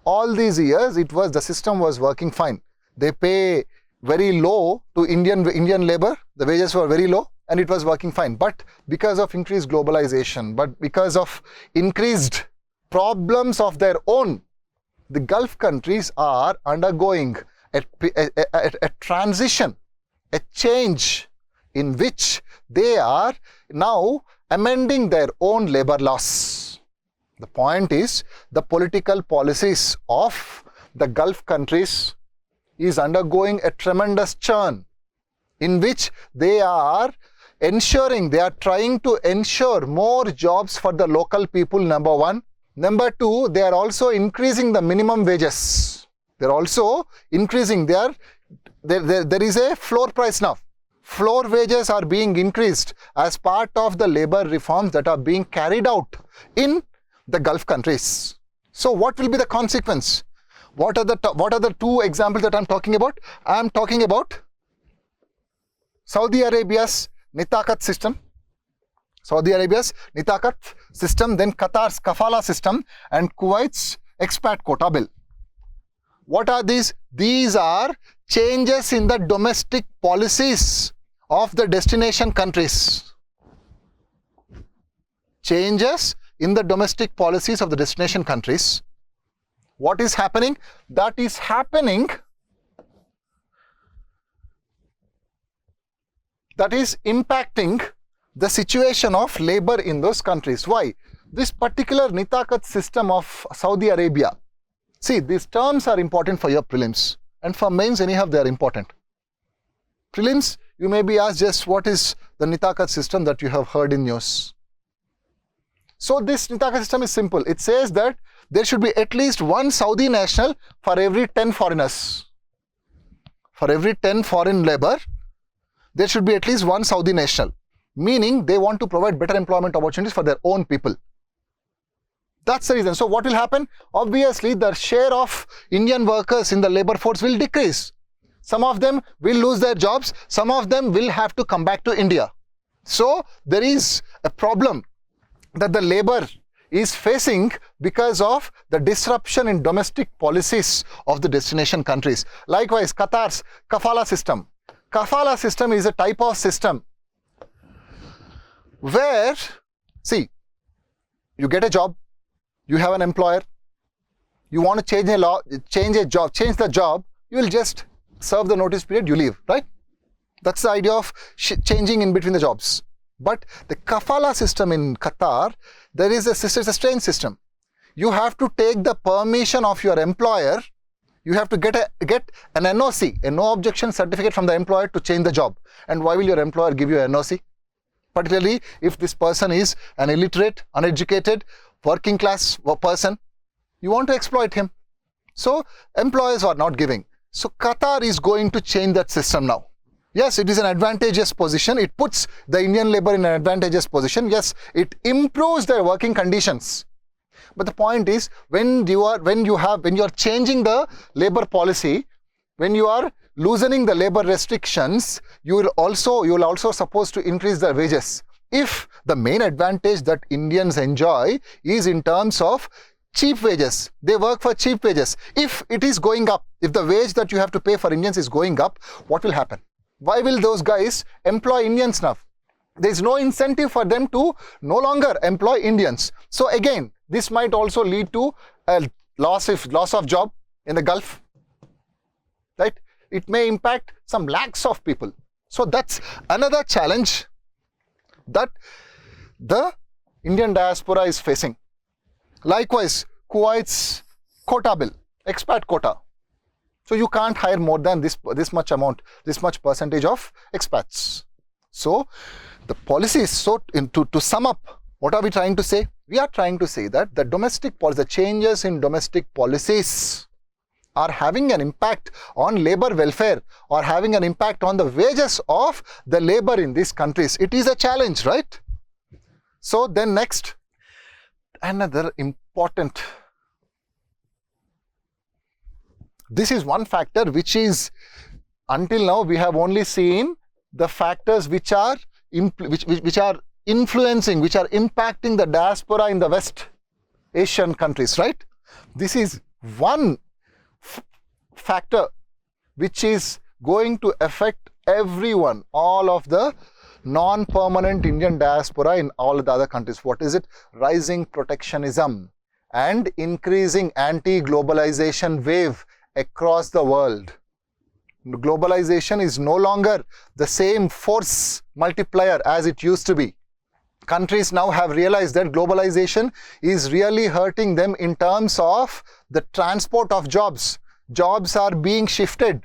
All these years, the system was working fine. They pay very low to Indian labor. The wages were very low and it was working fine. But because of increased globalization, but because of increased problems of their own, the Gulf countries are undergoing a transition, a change in which they are now amending their own labor laws. The point is, the political policies of the Gulf countries is undergoing a tremendous churn in which they are trying to ensure more jobs for the local people, number one. Number two, they are also increasing the minimum wages. They're also increasing, there is a floor price now. Floor wages are being increased as part of the labor reforms that are being carried out in the Gulf countries. So what will be the consequence? What are the two examples that I'm talking about? I'm talking about Saudi Arabia's Nitakat system. Then Qatar's Kafala system, and Kuwait's expat quota bill. What are these? These are changes in the domestic policies of the destination countries. Changes in the domestic policies of the destination countries. What is happening? That is happening. That is impacting the situation of labor in those countries. Why? This particular Nitakat system of Saudi Arabia. See, these terms are important for your prelims, and for mains anyhow they are important. Prelims, you may be asked just what is the Nitakat system that you have heard in news. So this Nitakat system is simple. It says that there should be at least one Saudi national for every 10 foreigners. For every 10 foreign labor, there should be at least one Saudi national, meaning they want to provide better employment opportunities for their own people. That's the reason. So what will happen? Obviously, the share of Indian workers in the labor force will decrease. Some of them will lose their jobs. Some of them will have to come back to India. So there is a problem that the labor is facing because of the disruption in domestic policies of the destination countries. Likewise, Qatar's kafala system. Kafala system is a type of system where, see, you get a job, you have an employer, you want to change the job, you will just serve the notice period, you leave, right? That's the idea of changing in between the jobs. But the kafala system in Qatar, there is a system, it's a strange system. You have to take the permission of your employer. You have to get an NOC, a no objection certificate from the employer to change the job. And why will your employer give you an NOC? Particularly if this person is an illiterate, uneducated, working class person, you want to exploit him. So employers are not giving. So Qatar is going to change that system now. Yes, it is an advantageous position. It puts the Indian labor in an advantageous position. Yes, it improves their working conditions. But the point is, when you are changing the labor policy, when you are loosening the labor restrictions, you will also supposed to increase the wages. If the main advantage that Indians enjoy is in terms of cheap wages, they work for cheap wages. If it is going up, if the wage that you have to pay for Indians is going up, what will happen? Why will those guys employ Indians now? There is no incentive for them to no longer employ Indians. So again, this might also lead to a loss of job in the Gulf, right? It may impact some lakhs of people. So that's another challenge that the Indian diaspora is facing. Likewise, Kuwait's quota bill, expat quota. So you can't hire more than this much amount, this much percentage of expats. So the policy is to sum up, what are we trying to say? We are trying to say that the changes in domestic policies are having an impact on labor welfare or having an impact on the wages of the labor in these countries. It is a challenge, right? So then next, another important, this is one factor which is, until now we have only seen the factors which are influencing, which are impacting the diaspora in the West Asian countries, right? This is one factor which is going to affect everyone, all of the non-permanent Indian diaspora in all the other countries. What is it? Rising protectionism and increasing anti-globalization wave across the world. Globalization is no longer the same force multiplier as it used to be. Countries now have realized that globalization is really hurting them in terms of the transport of jobs. Jobs are being shifted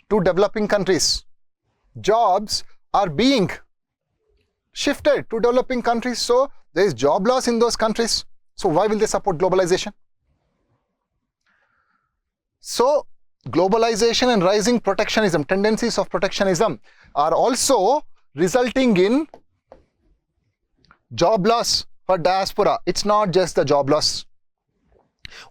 to developing countries. Jobs are being shifted to developing countries. So there is job loss in those countries. So why will they support globalization? So globalization and rising protectionism, tendencies of protectionism are also resulting in job loss for diaspora. It's not just the job loss.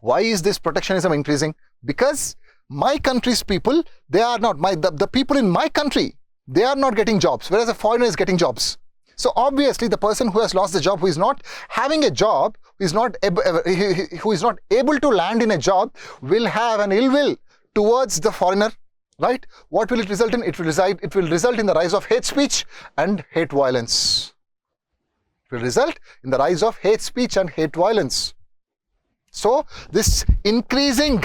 Why is this protectionism increasing? Because my country's people, they are not, the people in my country, they are not getting jobs, whereas a foreigner is getting jobs. So obviously the person who has lost the job, who is not having a job, who is not able to land in a job, will have an ill will towards the foreigner, right? What will it result in? It will result in the rise of hate speech and hate violence. It will result in the rise of hate speech and hate violence. So this increasing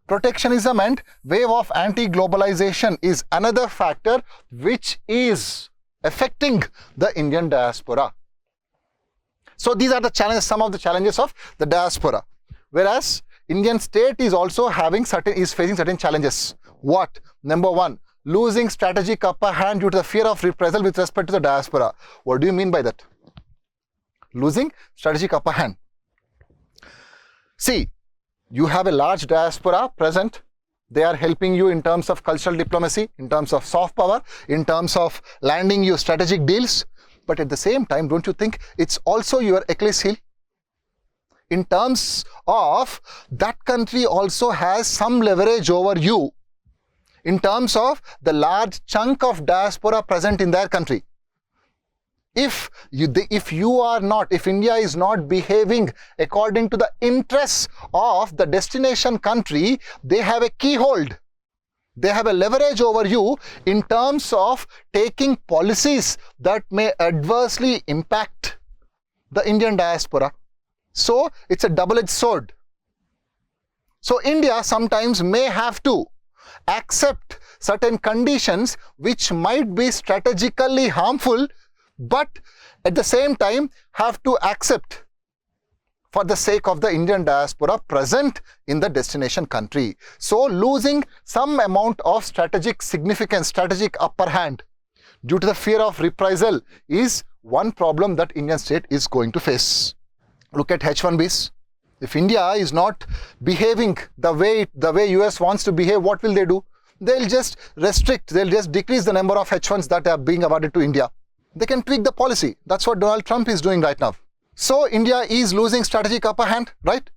protectionism and wave of anti-globalization is another factor which is affecting the Indian diaspora. So these are the challenges, some of the challenges of the diaspora. Whereas Indian state is also facing certain challenges. What? Number one, losing strategic upper hand due to the fear of reprisal with respect to the diaspora. What do you mean by that? Losing strategic upper hand. See, you have a large diaspora present They are helping you in terms of cultural diplomacy, in terms of soft power, in terms of landing you strategic deals. But at the same time, don't you think it's also your Achilles heel? In terms of that country also has some leverage over you in terms of the large chunk of diaspora present in their country. If India is not behaving according to the interests of the destination country, they have a keyhold. They have a leverage over you in terms of taking policies that may adversely impact the Indian diaspora. So it's a double-edged sword. So India sometimes may have to accept certain conditions which might be strategically harmful, but at the same time have to accept for the sake of the Indian diaspora present in the destination country. So losing some amount of strategic significance, strategic upper hand due to the fear of reprisal is one problem that Indian state is going to face. Look at H1Bs. If India is not behaving the way US wants to behave, what will they do? They'll just restrict, they'll just decrease the number of H1s that are being awarded to India. They can tweak the policy. That's what Donald Trump is doing right now. So India is losing strategic upper hand, right?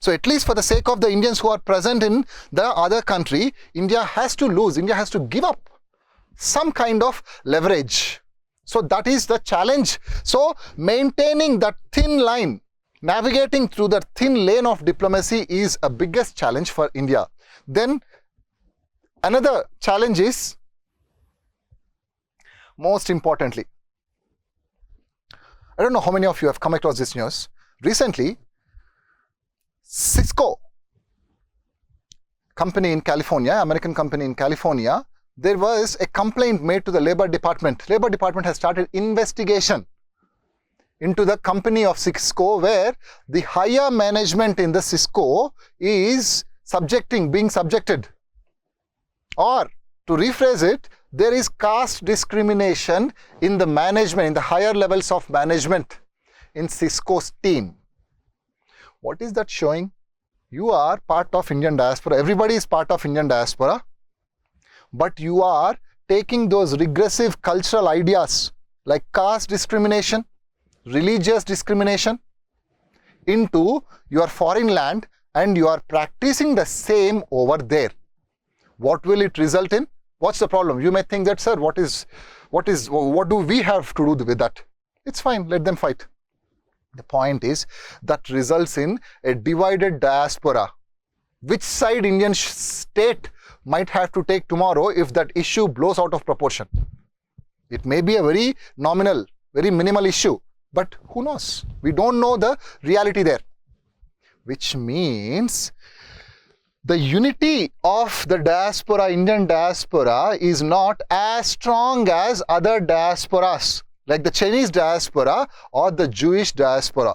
So at least for the sake of the Indians who are present in the other country, India has to lose, India has to give up some kind of leverage. So that is the challenge. So maintaining that thin line, navigating through the thin lane of diplomacy is a biggest challenge for India. Then another challenge is, most importantly, I don't know how many of you have come across this news. Recently, Cisco company in California, American company in California, there was a complaint made to the Labor Department. Labor Department has started investigation into the company of Cisco, where the higher management in the Cisco is being subjected. Or to rephrase it, there is caste discrimination in the management, in the higher levels of management in Cisco's team. What is that showing? You are part of Indian diaspora. Everybody is part of Indian diaspora. But you are taking those regressive cultural ideas like caste discrimination, religious discrimination into your foreign land, and you are practicing the same over there. What will it result in? What's the problem? You may think that, sir, what do we have to do with that? It's fine, let them fight. The point is that results in a divided diaspora. Which side Indian state might have to take tomorrow if that issue blows out of proportion? It may be a very nominal, very minimal issue, but who knows? We don't know the reality there. Which means the unity of the diaspora, Indian diaspora, is not as strong as other diasporas, like the Chinese diaspora or the Jewish diaspora.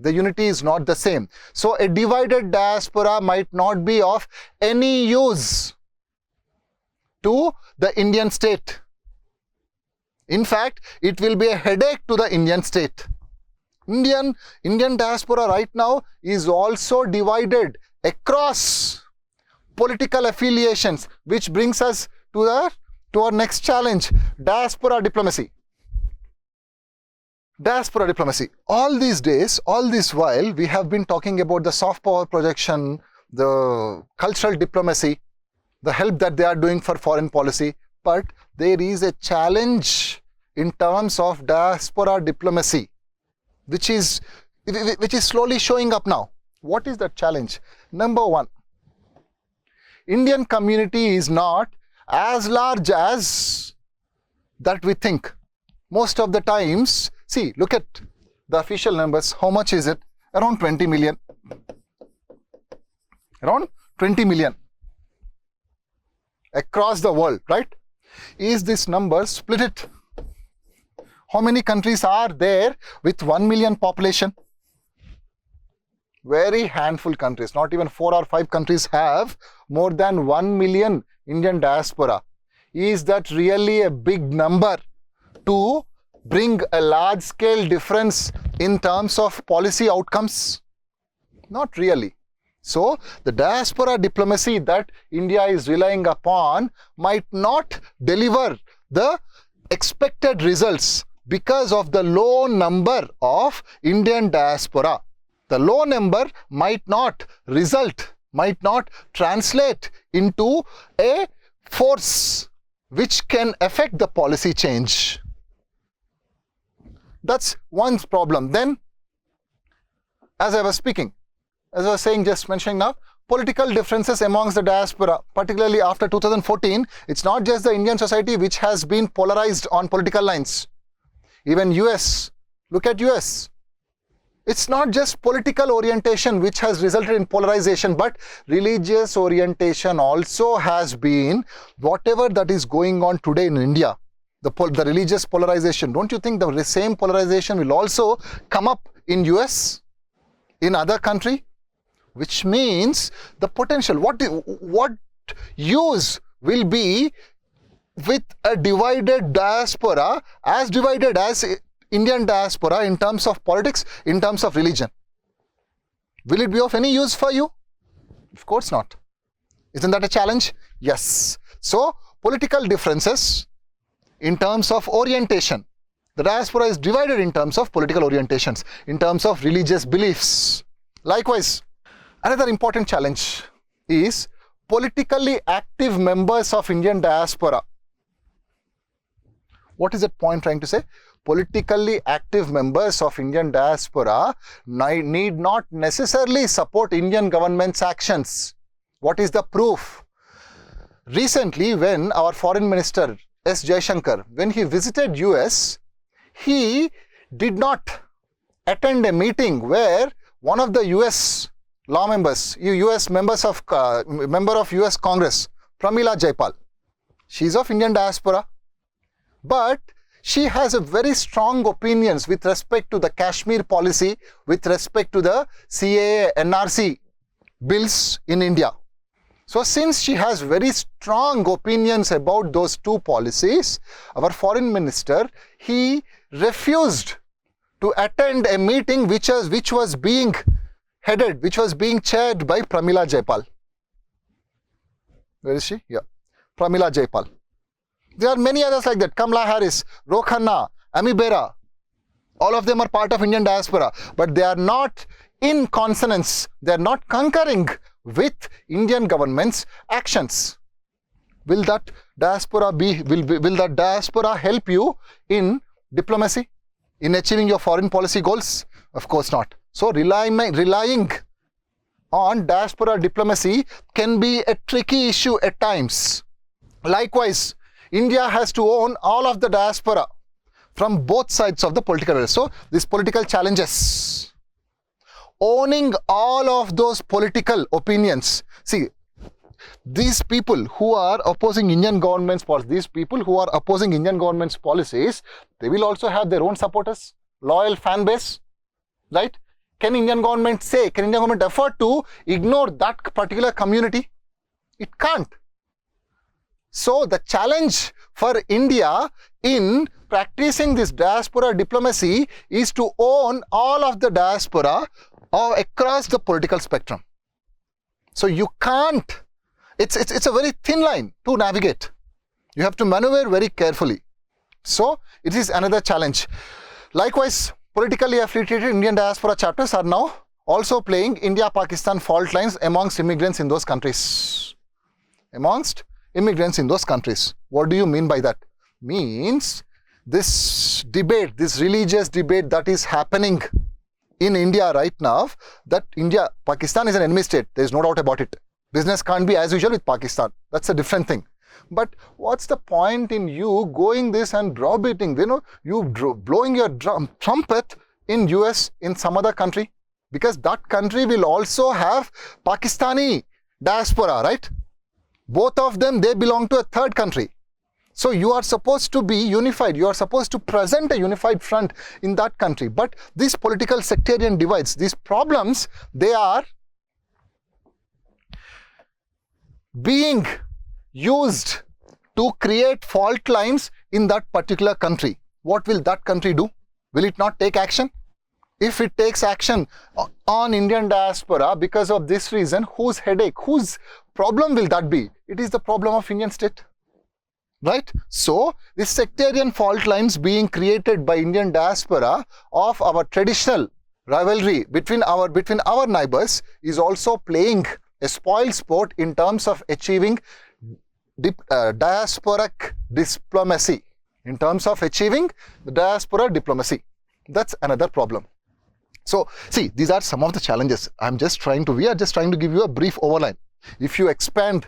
The unity is not the same. So a divided diaspora might not be of any use to the Indian state. In fact, it will be a headache to the Indian state. Indian diaspora right now is also divided across political affiliations, which brings us to our next challenge: diaspora diplomacy. Diaspora diplomacy. All these days, all this while, we have been talking about the soft power projection, the cultural diplomacy, the help that they are doing for foreign policy. But there is a challenge in terms of diaspora diplomacy, which is slowly showing up now. What is that challenge? Number one, Indian community is not as large as that we think. Most of the times, see, look at the official numbers. How much is it? Around 20 million. Around 20 million across the world, right? Is this number, split it? How many countries are there with 1 million population? Very handful countries. Not even 4 or 5 countries have more than 1 million Indian diaspora. Is that really a big number to bring a large scale difference in terms of policy outcomes? Not really. So the diaspora diplomacy that India is relying upon might not deliver the expected results because of the low number of Indian diaspora. The low number might not result, might not translate into a force which can affect the policy change. That's one problem. Then, as I was saying, just mentioning now, political differences amongst the diaspora, particularly after 2014, it's not just the Indian society which has been polarized on political lines. Even US, look at US. It's not just political orientation which has resulted in polarization, but religious orientation also has been whatever that is going on today in India. The religious polarization, don't you think the same polarization will also come up in US, in other country? Which means the potential, what use will be with a divided diaspora, as divided as Indian diaspora in terms of politics, in terms of religion? Will it be of any use for you? Of course not. Isn't that a challenge? Yes. So, political differences in terms of orientation. The diaspora is divided in terms of political orientations, in terms of religious beliefs. Likewise, another important challenge is politically active members of Indian diaspora. What is that point trying to say? Politically active members of Indian diaspora need not necessarily support Indian government's actions. What is the proof? Recently, when our foreign minister S. Jaishankar, when he visited US, he did not attend a meeting where one of the US law members, member of US Congress, Pramila Jayapal, she's of Indian diaspora, but she has a very strong opinions with respect to the Kashmir policy, with respect to the CAA, NRC bills in India. So since she has very strong opinions about those two policies, our foreign minister, he refused to attend a meeting which was being chaired by Pramila Jayapal. Where is she? Yeah, Pramila Jayapal. There are many others like that. Kamala Harris, Ro Khanna, Ami Bera. All of them are part of Indian diaspora, but they are not in consonance. They are not concurring with Indian government's actions. Will that diaspora will that diaspora help you in diplomacy, in achieving your foreign policy goals? Of course not. So relying on diaspora diplomacy can be a tricky issue at times. Likewise, India has to own all of the diaspora from both sides of the political world. So these political challenges, owning all of those political opinions. See, these people who are opposing Indian government's policies, they will also have their own supporters, loyal fan base, right? Can Indian government afford to ignore that particular community? It can't. So the challenge for India in practicing this diaspora diplomacy is to own all of the diaspora across the political spectrum. So you can't, it's a very thin line to navigate. You have to maneuver very carefully. So it is another challenge. Likewise, politically affiliated Indian diaspora chapters are now also playing India-Pakistan fault lines amongst immigrants in those countries. What do you mean by that? Means this debate, this religious debate that is happening in India right now, that Pakistan is an enemy state. There is no doubt about it. Business can't be as usual with Pakistan. That's a different thing. But what's the point in you going this and browbeating? You blowing your trumpet in US, in some other country, because that country will also have Pakistani diaspora, right? Both of them, they belong to a third country. So you are supposed to be unified. You are supposed to present a unified front in that country. But these political sectarian divides, these problems, they are being used to create fault lines in that particular country. What will that country do? Will it not take action? if it takes action on Indian diaspora because of this reason, whose headache, whose problem will that be? It is the problem of Indian state, right? So this sectarian fault lines being created by Indian diaspora of our traditional rivalry between our neighbors is also playing a spoil sport in terms of achieving diasporic diplomacy. In terms of achieving the diaspora diplomacy, that's another problem. So see, these are some of the challenges. We are just trying to give you a brief overline. If you expand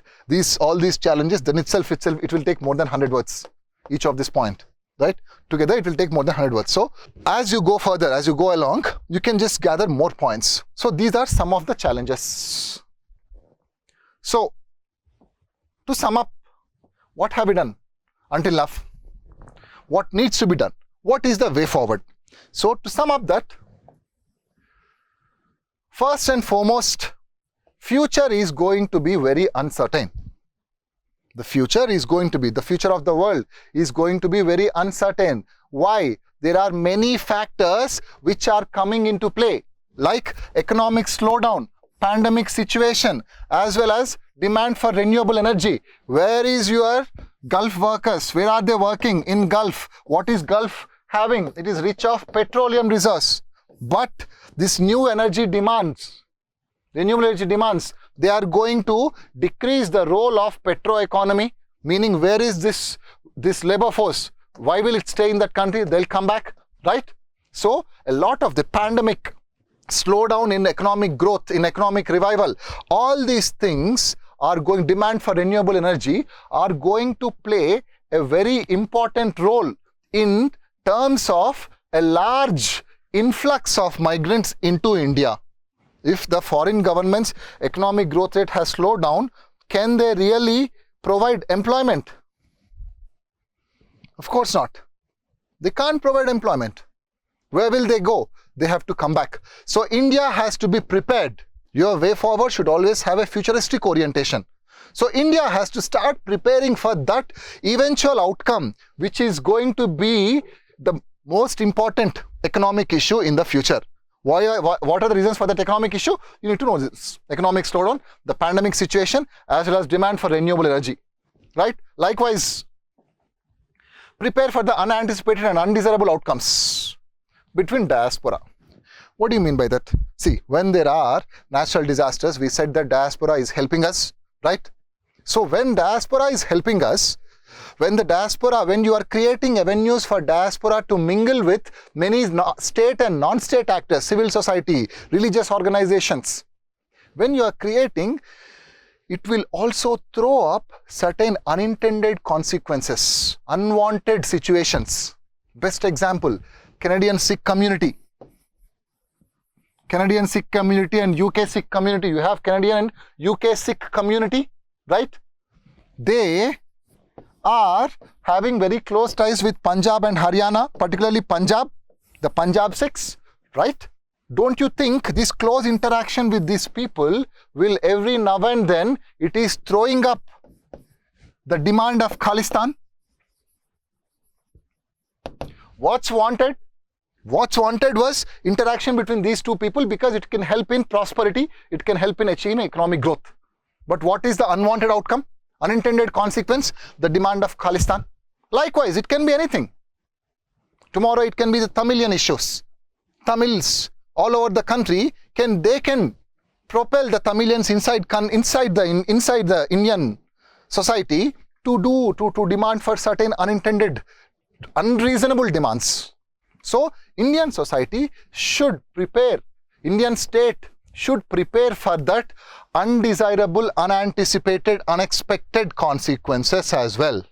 all these challenges, then itself it will take more than 100 words, each of this point, right? Together it will take more than 100 words. So as you go further, as you go along, you can just gather more points. So these are some of the challenges. So to sum up, what have we done until now? What needs to be done? What is the way forward? So to sum up that, first and foremost, future is going to be very uncertain. The future of the world is going to be very uncertain. Why? There are many factors which are coming into play, like economic slowdown, pandemic situation, as well as demand for renewable energy. Where is your Gulf workers? Where are they working? In Gulf. What is Gulf having? It is rich of petroleum resource. But this new energy demands, renewable energy demands, they are going to decrease the role of petro economy, meaning where is this labor force? Why will it stay in that country? They'll come back, right? So a lot of the pandemic, slowdown in economic growth, in economic revival, all these things are going, demand for renewable energy are going to play a very important role in terms of a large influx of migrants into India. If the foreign government's economic growth rate has slowed down, can they really provide employment? Of course not. They can't provide employment. Where will they go? They have to come back. So India has to be prepared. Your way forward should always have a futuristic orientation. So India has to start preparing for that eventual outcome, which is going to be the most important economic issue in the future. What are the reasons for that economic issue? You need to know this. Economic slowdown, the pandemic situation, as well as demand for renewable energy, right? Likewise, prepare for the unanticipated and undesirable outcomes between diaspora. What do you mean by that? See, when there are natural disasters, we said that diaspora is helping us, right? So when diaspora is helping us, when you are creating avenues for diaspora to mingle with many state and non-state actors, civil society, religious organizations, when you are creating, it will also throw up certain unintended consequences, unwanted situations. Best example, Canadian Sikh community. Canadian Sikh community and UK Sikh community. You have Canadian and UK Sikh community, right? They are having very close ties with Punjab and Haryana, particularly Punjab, the Punjab Sikhs, right? Don't you think this close interaction with these people will every now and then, it is throwing up the demand of Khalistan? What's wanted? What's wanted was interaction between these two people because it can help in prosperity, it can help in achieving economic growth. But what is the unwanted outcome? Unintended consequence, the demand of Khalistan. Likewise, it can be anything. Tomorrow it can be the Tamilian issues. Tamils all over the country can propel the Tamilians inside the Indian society to demand for certain unintended, unreasonable demands. So Indian society should prepare, Indian state should prepare for that undesirable, unanticipated, unexpected consequences as well.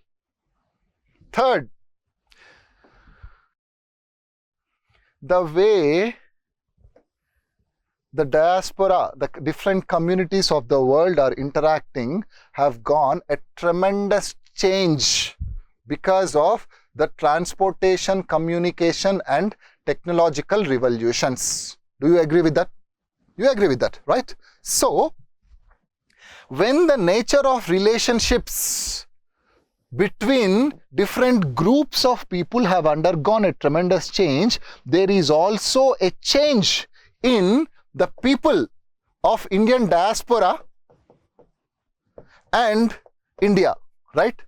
Third, the way the diaspora, the different communities of the world are interacting have gone a tremendous change because of the transportation, communication and technological revolutions. Do you agree with that? You agree with that, right? So, when the nature of relationships between different groups of people have undergone a tremendous change. There is also a change in the people of Indian diaspora and India, right?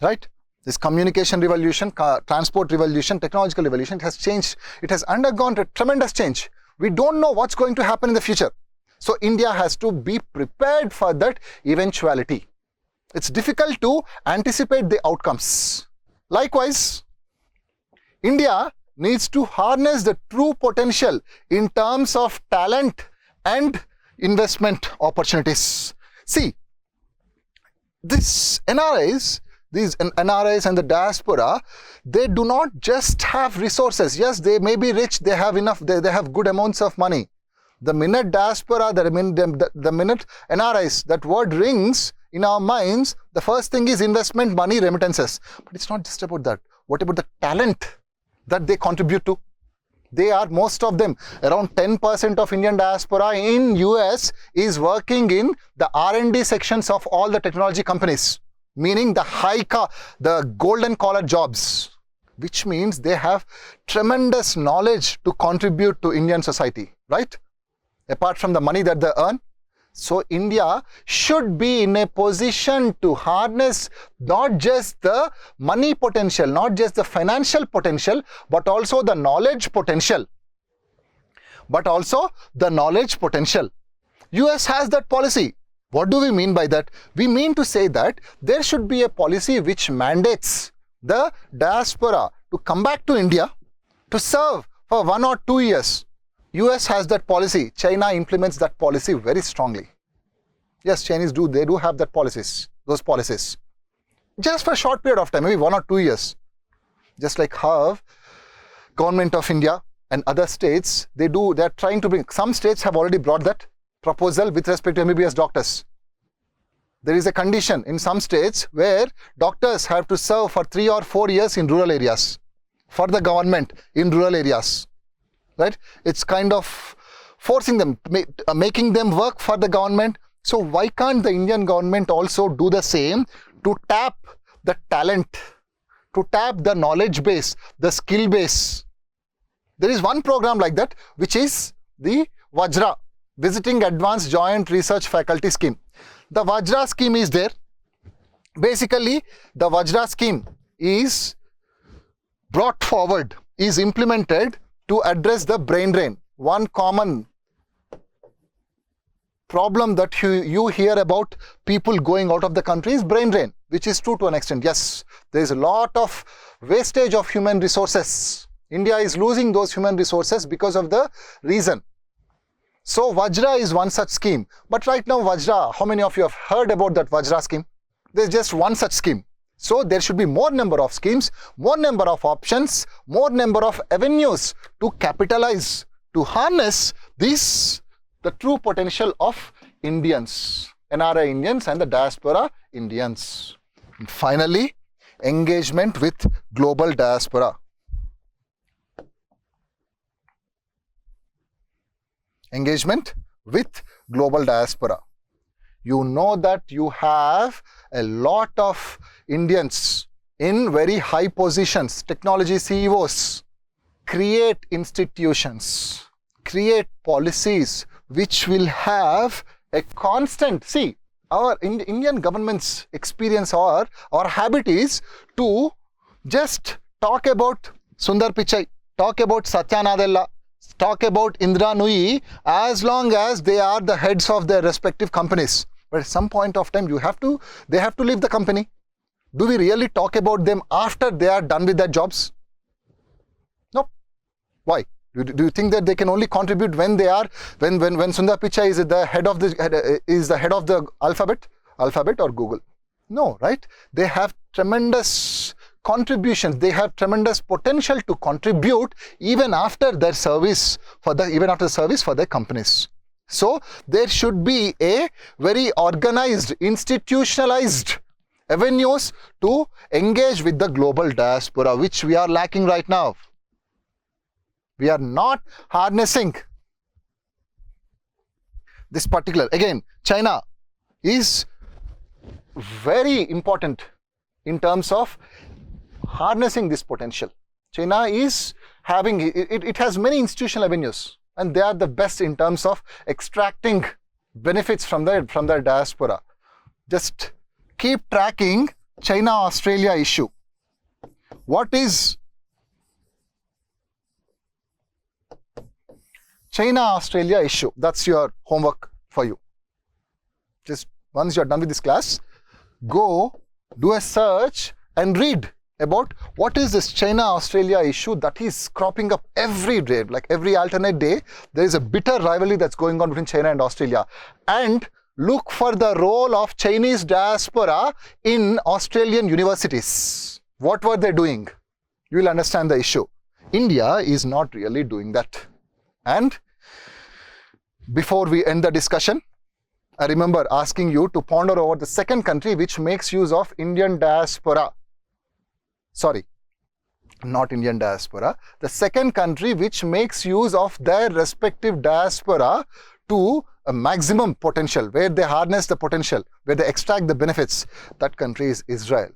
Right? This communication revolution, transport revolution, technological revolution, it has changed. It has undergone a tremendous change. We don't know what's going to happen in the future. So India has to be prepared for that eventuality. It's difficult to anticipate the outcomes. Likewise, India needs to harness the true potential in terms of talent and investment opportunities. See, these NRIs and the diaspora, they do not just have resources. Yes, they may be rich, they have enough, they have good amounts of money. The minute diaspora, the minute NRIs, that word rings in our minds, the first thing is investment, money, remittances. But it's not just about that. What about the talent that they contribute to? They are, most of them, around 10% of Indian diaspora in US is working in the R&D sections of all the technology companies, meaning the golden collar jobs, which means they have tremendous knowledge to contribute to Indian society, right? Apart from the money that they earn. So India should be in a position to harness not just the money potential, not just the financial potential, but also the knowledge potential. US has that policy. What do we mean by that? We mean to say that there should be a policy which mandates the diaspora to come back to India to serve for 1 or 2 years. US has that policy. China implements that policy very strongly. Yes, Chinese do have those policies. Just for a short period of time, maybe 1 or 2 years. Just like how government of India and other states, they are trying to bring, some states have already brought that proposal with respect to MBBS doctors. There is a condition in some states where doctors have to serve for 3 or 4 years in rural areas, for the government in rural areas. Right? It's kind of forcing them, making them work for the government. So why can't the Indian government also do the same to tap the talent, to tap the knowledge base, the skill base? There is one program like that, which is the Vajra, Visiting Advanced Joint Research Faculty Scheme. The Vajra scheme is there. Basically, the Vajra scheme is brought forward, is implemented to address the brain drain. One common problem that you hear about people going out of the country is brain drain, which is true to an extent. Yes, there is a lot of wastage of human resources. India is losing those human resources because of the reason. So Vajra is one such scheme. But right now Vajra, how many of you have heard about that Vajra scheme? There's just one such scheme. So there should be more number of schemes, more number of options, more number of avenues to capitalize, to harness the true potential of Indians, NRI Indians and the diaspora Indians. And finally, engagement with global diaspora. Engagement with global diaspora. You know that you have a lot of Indians in very high positions, technology CEOs. Create institutions, create policies which will have a constant, see, our Indian government's experience or our habit is to just talk about Sundar Pichai, talk about Satya Nadella, talk about Indra Nooyi as long as they are the heads of their respective companies. But at some point of time, they have to leave the company. Do we really talk about them after they are done with their jobs? No. Why? Do you think that they can only contribute when Sundar Pichai is the head of the alphabet or Google? No, right? They have tremendous contributions. They have tremendous potential to contribute even after their service for their companies. So there should be a very organized, institutionalized avenues to engage with the global diaspora, which we are lacking right now. We are not harnessing this particular. Again, China is very important in terms of harnessing this potential. China is having, it has many institutional avenues, and they are the best in terms of extracting benefits from their diaspora. Just keep tracking China-Australia issue. What is China-Australia issue? That's your homework for you. Just once you're done with this class, go do a search and read about what is this China-Australia issue that is cropping up every day. Like every alternate day, there is a bitter rivalry that's going on between China and Australia. And look for the role of Chinese diaspora in Australian universities. What were they doing? You will understand the issue. India is not really doing that. And before we end the discussion, I remember asking you to ponder over the second country which makes use of Indian diaspora. Sorry, not Indian diaspora. The second country which makes use of their respective diaspora to a maximum potential, where they harness the potential, where they extract the benefits. That country is Israel.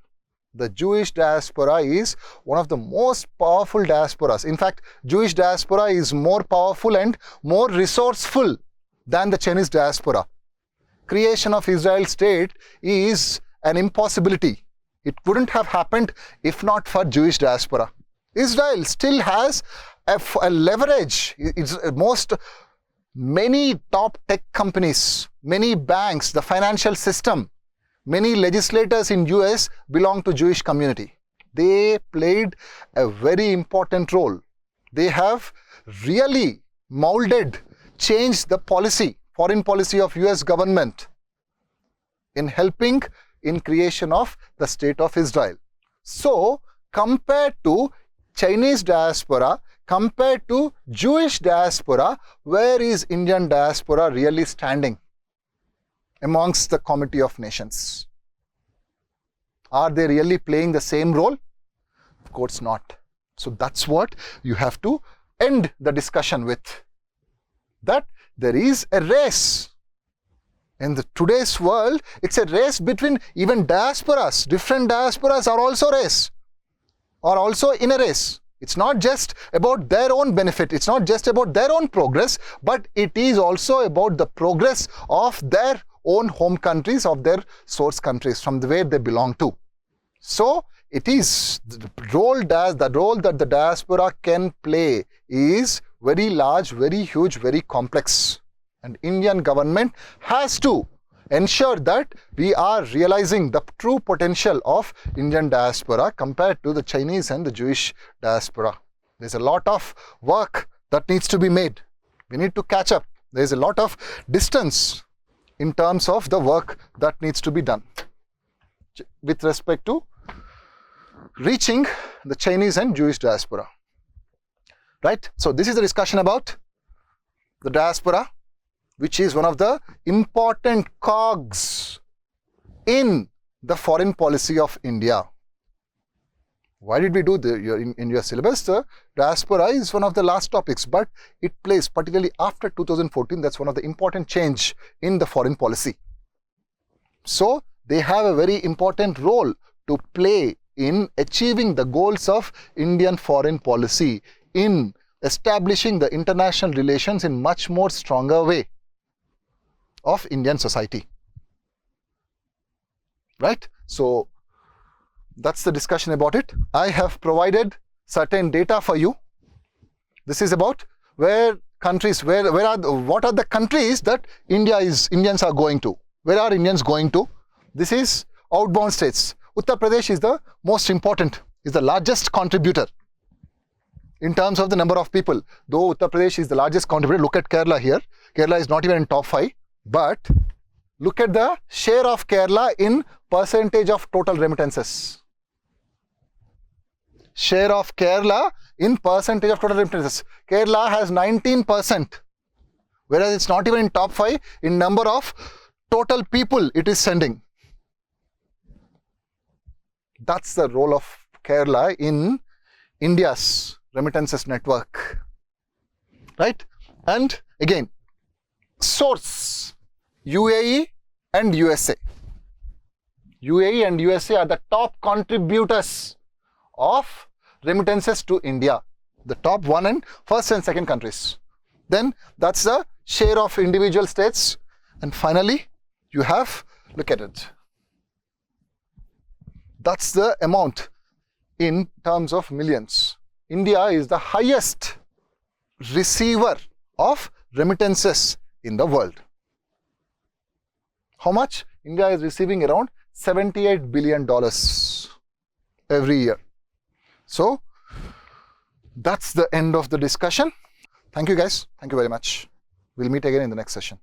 The Jewish diaspora is one of the most powerful diasporas. In fact, Jewish diaspora is more powerful and more resourceful than the Chinese diaspora. Creation of Israel state is an impossibility. It wouldn't have happened if not for Jewish diaspora. Israel still has a leverage. Many top tech companies, many banks, the financial system, many legislators in US belong to Jewish community. They played a very important role. They have really molded, changed the policy, foreign policy of US government in helping in creation of the state of Israel. So, compared to Chinese diaspora, compared to Jewish diaspora, where is Indian diaspora really standing amongst the Committee of Nations? Are they really playing the same role? Of course not. So that's what you have to end the discussion with. That there is a race. In today's world, it's a race between even diasporas. Different diasporas are also in a race. It's not just about their own benefit. It's not just about their own progress, but it is also about the progress of their own home countries, of their source countries, from where they belong to. So it is the role that the diaspora can play is very large, very huge, very complex. And Indian government has to ensure that we are realizing the true potential of Indian diaspora compared to the Chinese and the Jewish diaspora. There's a lot of work that needs to be made. We need to catch up. There's a lot of distance in terms of the work that needs to be done with respect to reaching the Chinese and Jewish diaspora. Right? So this is the discussion about the diaspora, which is one of the important cogs in the foreign policy of India. Why did we do in your syllabus? The diaspora is one of the last topics, but it plays, particularly after 2014, that's one of the important change in the foreign policy. So they have a very important role to play in achieving the goals of Indian foreign policy, in establishing the international relations in much more stronger way of Indian society. Right? So that's the discussion about it. I have provided certain data for you. This is about what are the countries that Indians are going to. Where are Indians going to? This is outbound states. Uttar Pradesh is the most important, is the largest contributor in terms of the number of people. Though Uttar Pradesh is the largest contributor, look at Kerala here. Kerala is not even in top 5. But look at the share of Kerala in percentage of total remittances. Share of Kerala in percentage of total remittances. Kerala has 19%, whereas it's not even in top 5 in number of total people it is sending. That's the role of Kerala in India's remittances network. Right? And again, source UAE and USA. UAE and USA are the top contributors of remittances to India. The top one and first and second countries. Then that's the share of individual states. And finally, you have, look at it. That's the amount in terms of millions. India is the highest receiver of remittances in the world. How much? India is receiving around $78 billion every year. So that's the end of the discussion. Thank you guys. Thank you very much. We'll meet again in the next session.